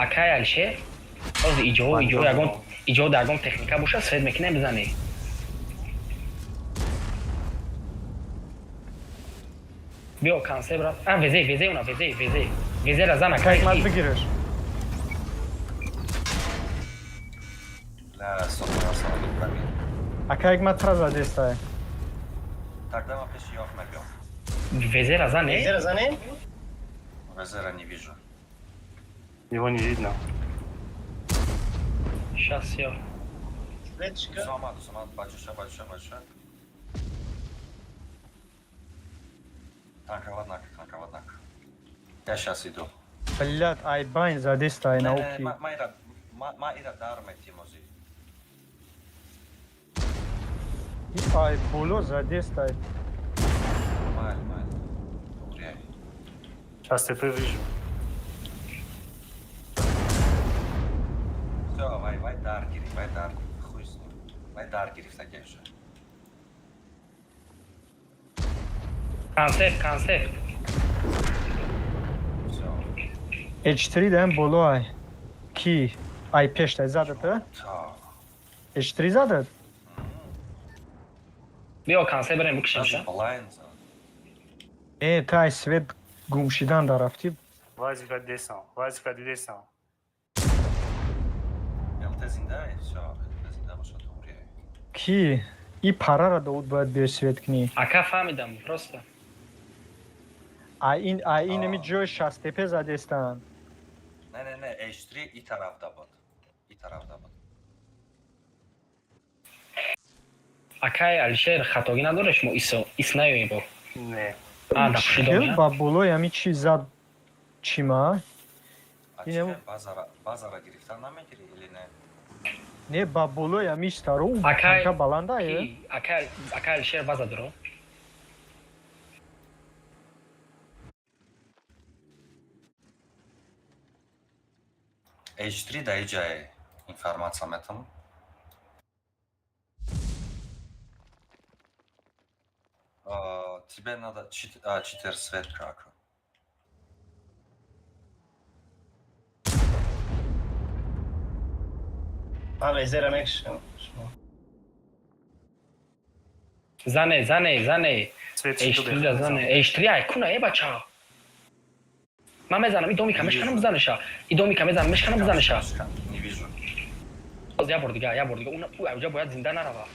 A: ака алшер ҳози иҷоди ягон техника боша свед мекунем бизане биё консе брат везе ра зан
B: ака ягма бигираш
C: 100% відправив.
B: Ака як матра задестай.
C: Так, дай пеш йох мебіом.
A: Везе разане?
E: Везде занем?
C: Везера не вижу.
D: Его не видно.
A: Сейчас я.
E: Светочка.
C: Сомат, большой. Танководнак. Я сейчас иду.
B: Блядь, айбайн задестай науки.
C: Майра дарме тимози.
B: Ай боло задестай.
C: Майр. Урей.
D: Сейчас ТП вижу.
C: Все, вай дар гири. Хуй с ним. Вай дар гири в такие же.
A: Концепт.
C: Все.
B: H3 дам боло ай. Ки? Ай пештай задат, а?
C: Та.
B: H3 задат?
A: Био концепт берем букшимша.
C: Даже блайнза.
B: Тай свет гумшидан дарафти.
D: Вазика descend.
C: ЛТ зинда и все. ЛТ зинда башад урей.
B: Ки? И парара дауд бояд бе свет кни.
A: Ака фамидам просто.
B: Ай инми ҷои шастепе задестан.
C: Не, H3 и тарафда буд.
A: Акай Алишер хатоги надоре шумо ис наёем бо.
D: Не.
A: Да,
B: Хел
A: шидоня.
B: ба болои ҳами чи зад чима?
C: Аче базара гирифтан намегири или не?
B: Не ба болои ҳами стару
A: Акай
B: танка баландае?
A: Акай Алишер база дуро.
C: H3 да иҷае информация метам. Тебе надо читер свет как.
E: Везде рамекш.
A: Зане.
D: Свет
A: H3 да зане. H3 ай куна е бача. Ман мезанам идоми камешканам бизанаша. Мешканам бизанаша.
C: Не вижу.
A: Я бор дига. Уна аҷа бояд зинда нарава.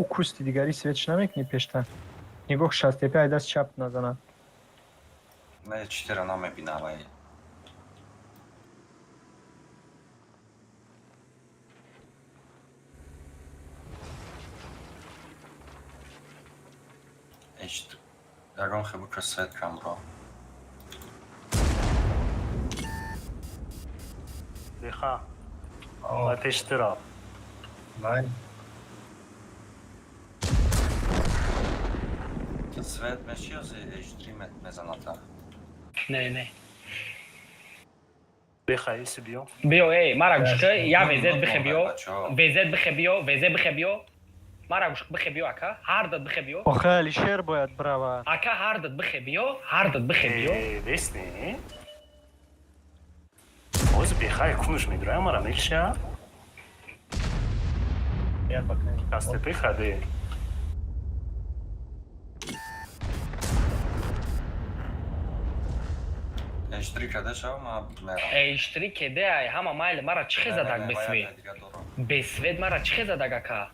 B: ӯ кусти дигари светш намекунӣ пештан. Нигоҳ шастепе ай даст чап назанад.
C: Не читера намебинавай. H3. Ягон хебу ка свет камро.
D: Деха. Атештира.
E: Май.
C: Свет мешиози H3 мезаната.
A: Не.
D: Деха иси био.
A: Био мара гушка я везет бихебио. Мара гушка бихебио ака. Ҳардат бихебио.
B: охе Алишер бояд бравад.
A: Ака ҳардат бихебио.
D: Весни. Оз бехай кунуш мидроя мара мекша.
E: Я пока.
D: Аз ТП хаде.
C: H3 каде шав ма мерам.
A: H3 кеде ай ҳама майли мара чӣ хезадак бесвет мара чӣ хезадак ака.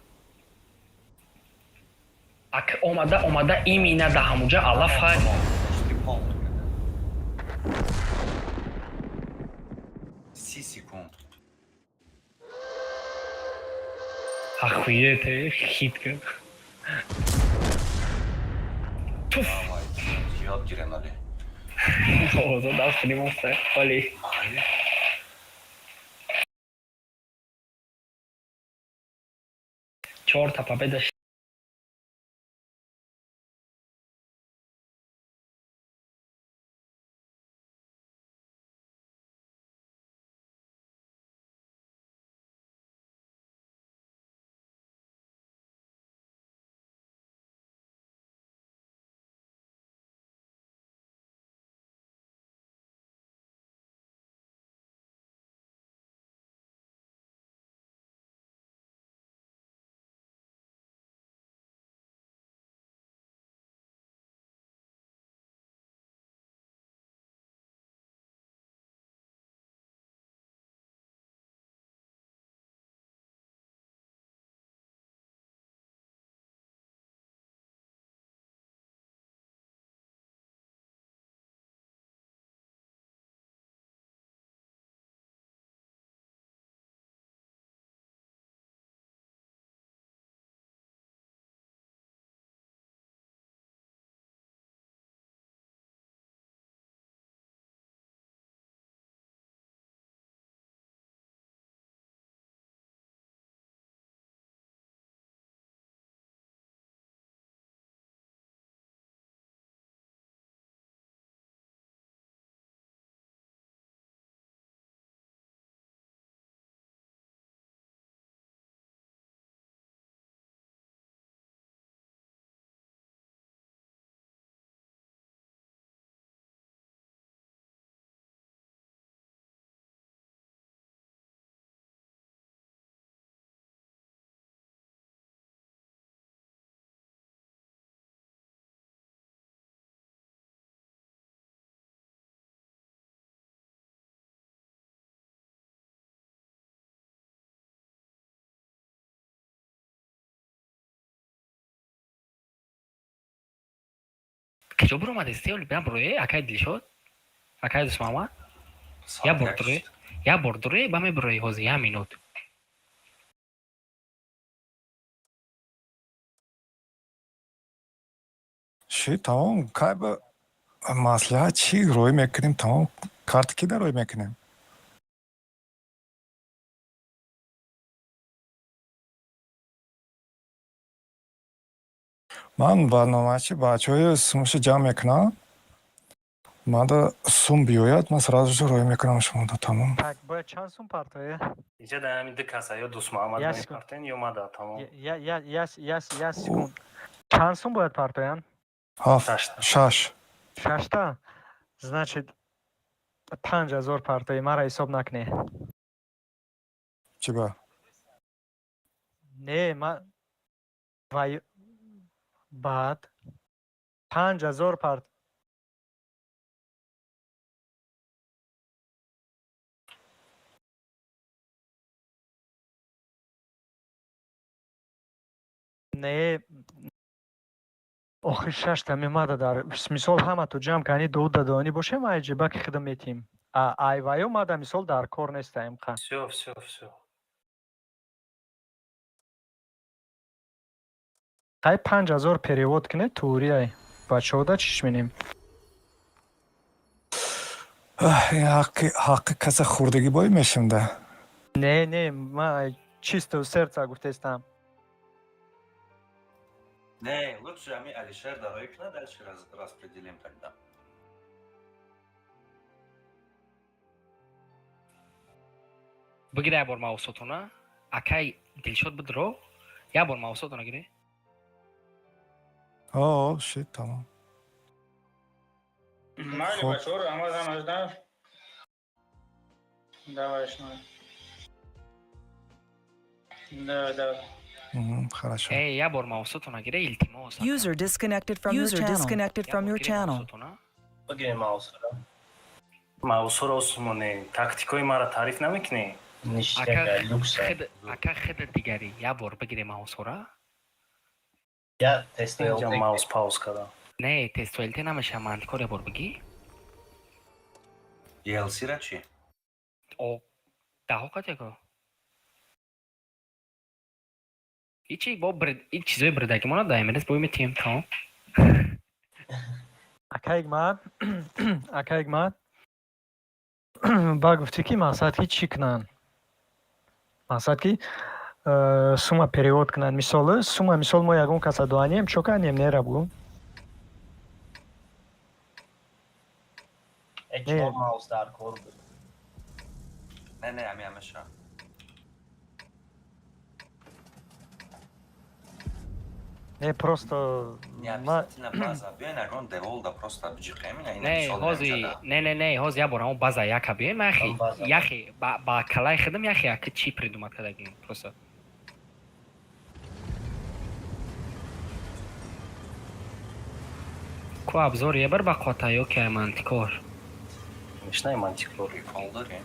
A: Ака омада имина да ҳамуҷа алафай.
C: H3 пол. 30 секунд.
A: Ахует хитка.
C: Давай. Зиёд гирем али.
A: Озо даст примоста. Оли. Чёрта победа. کجا برو اومده استیل بیا بروی اکای دل شد اکای دوست محمد یا بردروی یا بردروی با می بروی هوزی یا مینوت
F: چی تمام کار به مصلحت چی روی میکنیم تمام کارت کی در روی میکنیم من برنامه چی بچه های سومش جمع میکنم من دا سوم بیاید من سرازش روی میکنم شما دا تمام
B: Так, бояд чанд сум партоя?
D: اینجا در همین دو کسا یا دوست محمد
B: یه
D: باید
B: سکون.
D: پرتین یا ما دا تمام
B: Я секунд. Чанд сум бояд партоян?
F: هفت شش
B: Шашта? Значит, 5000 партои мара ҳисоб накне.
F: چی با
B: Не, ман вай баъд 5000 парт. Не. охи шашта мемада дар мисол ҳамату ҷамъ кани ду дадонӣ бошем айҷиба ки хидметим айваю мада мисол дар кор нестаем қа
D: все
B: ай 5000 перевод кине тури ай бачаода чиш менем
F: این حق کس خوردگی بای میشیم ده
B: не ма чисто сердца гуфтестам
C: Не, лучше ами Алишер дарой кна, дальше распределим тогда.
A: بگیره یه بار موسوتونه اکای دل شد بدرو یه بار موسوتونه گیره
F: آه شید تمام
G: Мали
F: خب.
G: бачор Рамазан аждан. Давайшно. Да.
F: хорошо
A: یه بار موسوتونه گیره التماس
H: User disconnected from your channel.
E: بگیریم ماوس رو.
D: маусо росмоне тактикои мара таъриф намекунӣ
E: نیشتر لوکس.
A: اکا خد دیگری یه بار بگیره موسورا
E: یا تست
D: اینجا
E: نیل.
D: маус пауз кардам
A: نه تست ولته نمیشه منطقه یه بار بگی
C: ELC را چی؟
A: او ده کات یکو هیچی با این چیزای بردگی مانا دائما دست بویم تیم تام
B: акаик мад ба гуфтӣ ки мақсад ки чӣ кунанд мақсад ки сума перевод кунанд мисол сума мисол мо ягон каса дуанем чо канем нера бу
E: چهار ماوس در کور بود.
C: نه امی همشا
B: не просто
C: Не обязательно база. Биен агон девол да просто бджиқем ина
A: نه هازی نه هاز یه بار همون بازا یکا بیایم اخی یخی با کلای خدم یخی اکی چی پریدومد کدگیم پروسا کو ابزار یه بر با قاطعیو که منطقار
D: мешнаи мантиқлор
C: Прикол дори.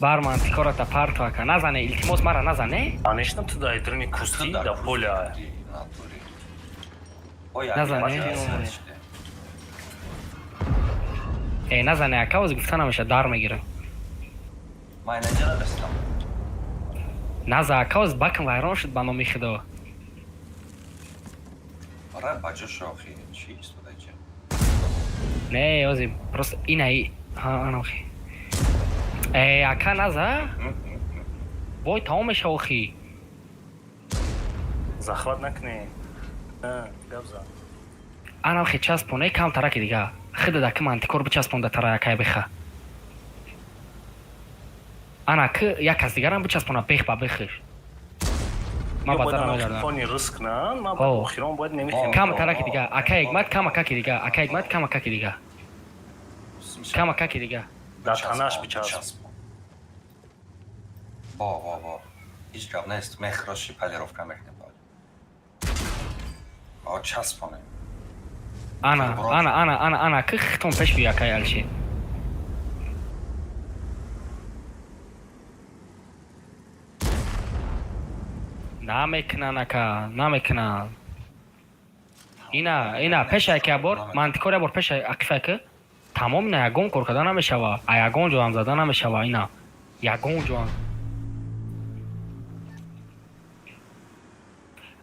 A: бар манطقара та партва ка назане илтимос мара назане
D: конечно туда идрини кусти да поля
A: назане ака оз гуфта намеша дар мегира
C: Май наҷа надастам.
A: наза ака оз бакм вайрон шуд ба номи худо
C: Ра баҷош охи чи истодача.
A: не ози просто инай анохи ака наза вой тамом меша охи
D: захват накунӣ гап зан
A: анохи часпоне кам тараки дига хида да ки мантикор бичаспонда тара якай биха ана ки як кас дигарам бичаспона бех ба бехиш ма базара мегардам
D: пони риск на ма ба охирон бояд немихем
A: кам тараки дига ака егмат кам акаки дига ака егмат кам акаки дига кам акаки дига
D: дар танаш бичасп
C: Во. Ҳеҷ гап нест. Мехроши полировка мекунем. Часпоне.
A: ана ки хитон пеш бия акай алши намекунанд ака, намекунанд. ина пешай ки абор мантикора бор пешай акифай ки тамом ина ягон кор карда намешава, а ягон ҷо ҳам зада намешава. Ина ягон ҷо ҳам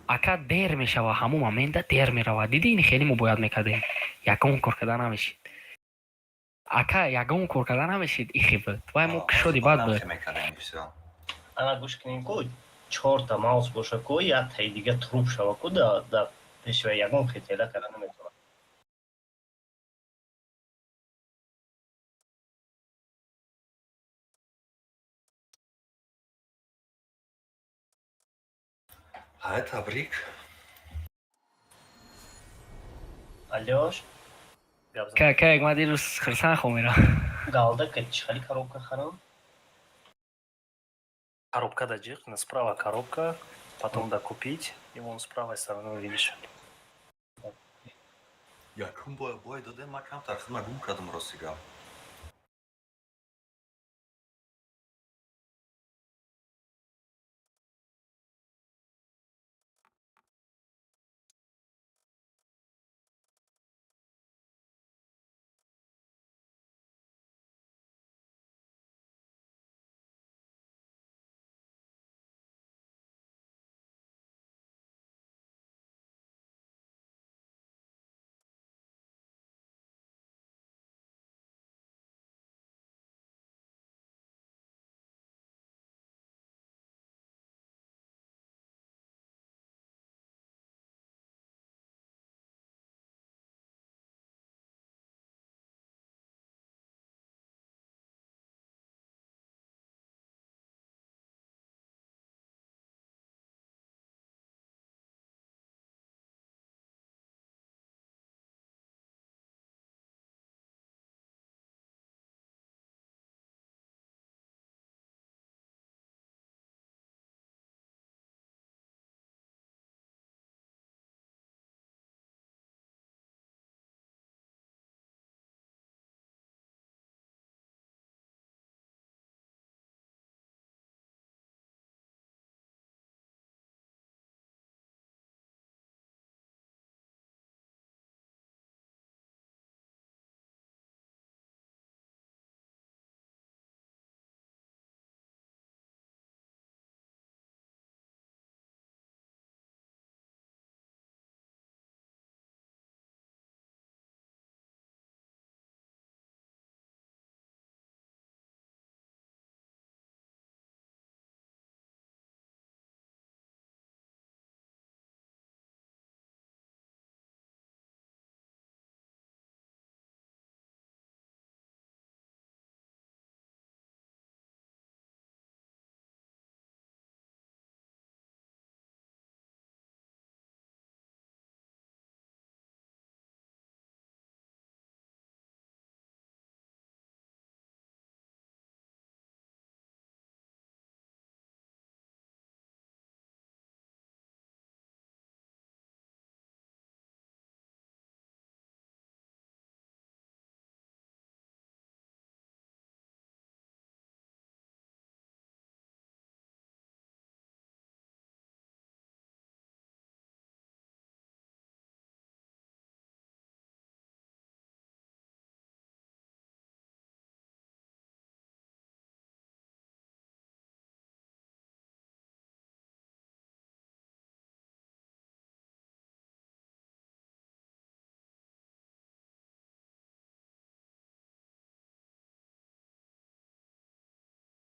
A: ака дер мешава, ҳамун моменда дер мерава. Диди ин хеле мо бояд мекардем. Ягон кор карда намешид. Ака ягон кор карда намешид. Ихи буд. Вай мо кушоди бад буд.
E: ана гӯш кинем ку 4 та маус боша ку як таи дига труп шава ку да пешва ягон хитела карда наметавонад.
C: Ҳай, табрик.
E: алёш
A: Как ма дирӯз хирсан хомера.
E: галда ка чихали коробка харам.
D: Коробка да джих, справа коробка, потом да купить, и вон с правой стороны видишь.
C: Якум бой додем, ма камтар хизмат гум кардам ростига.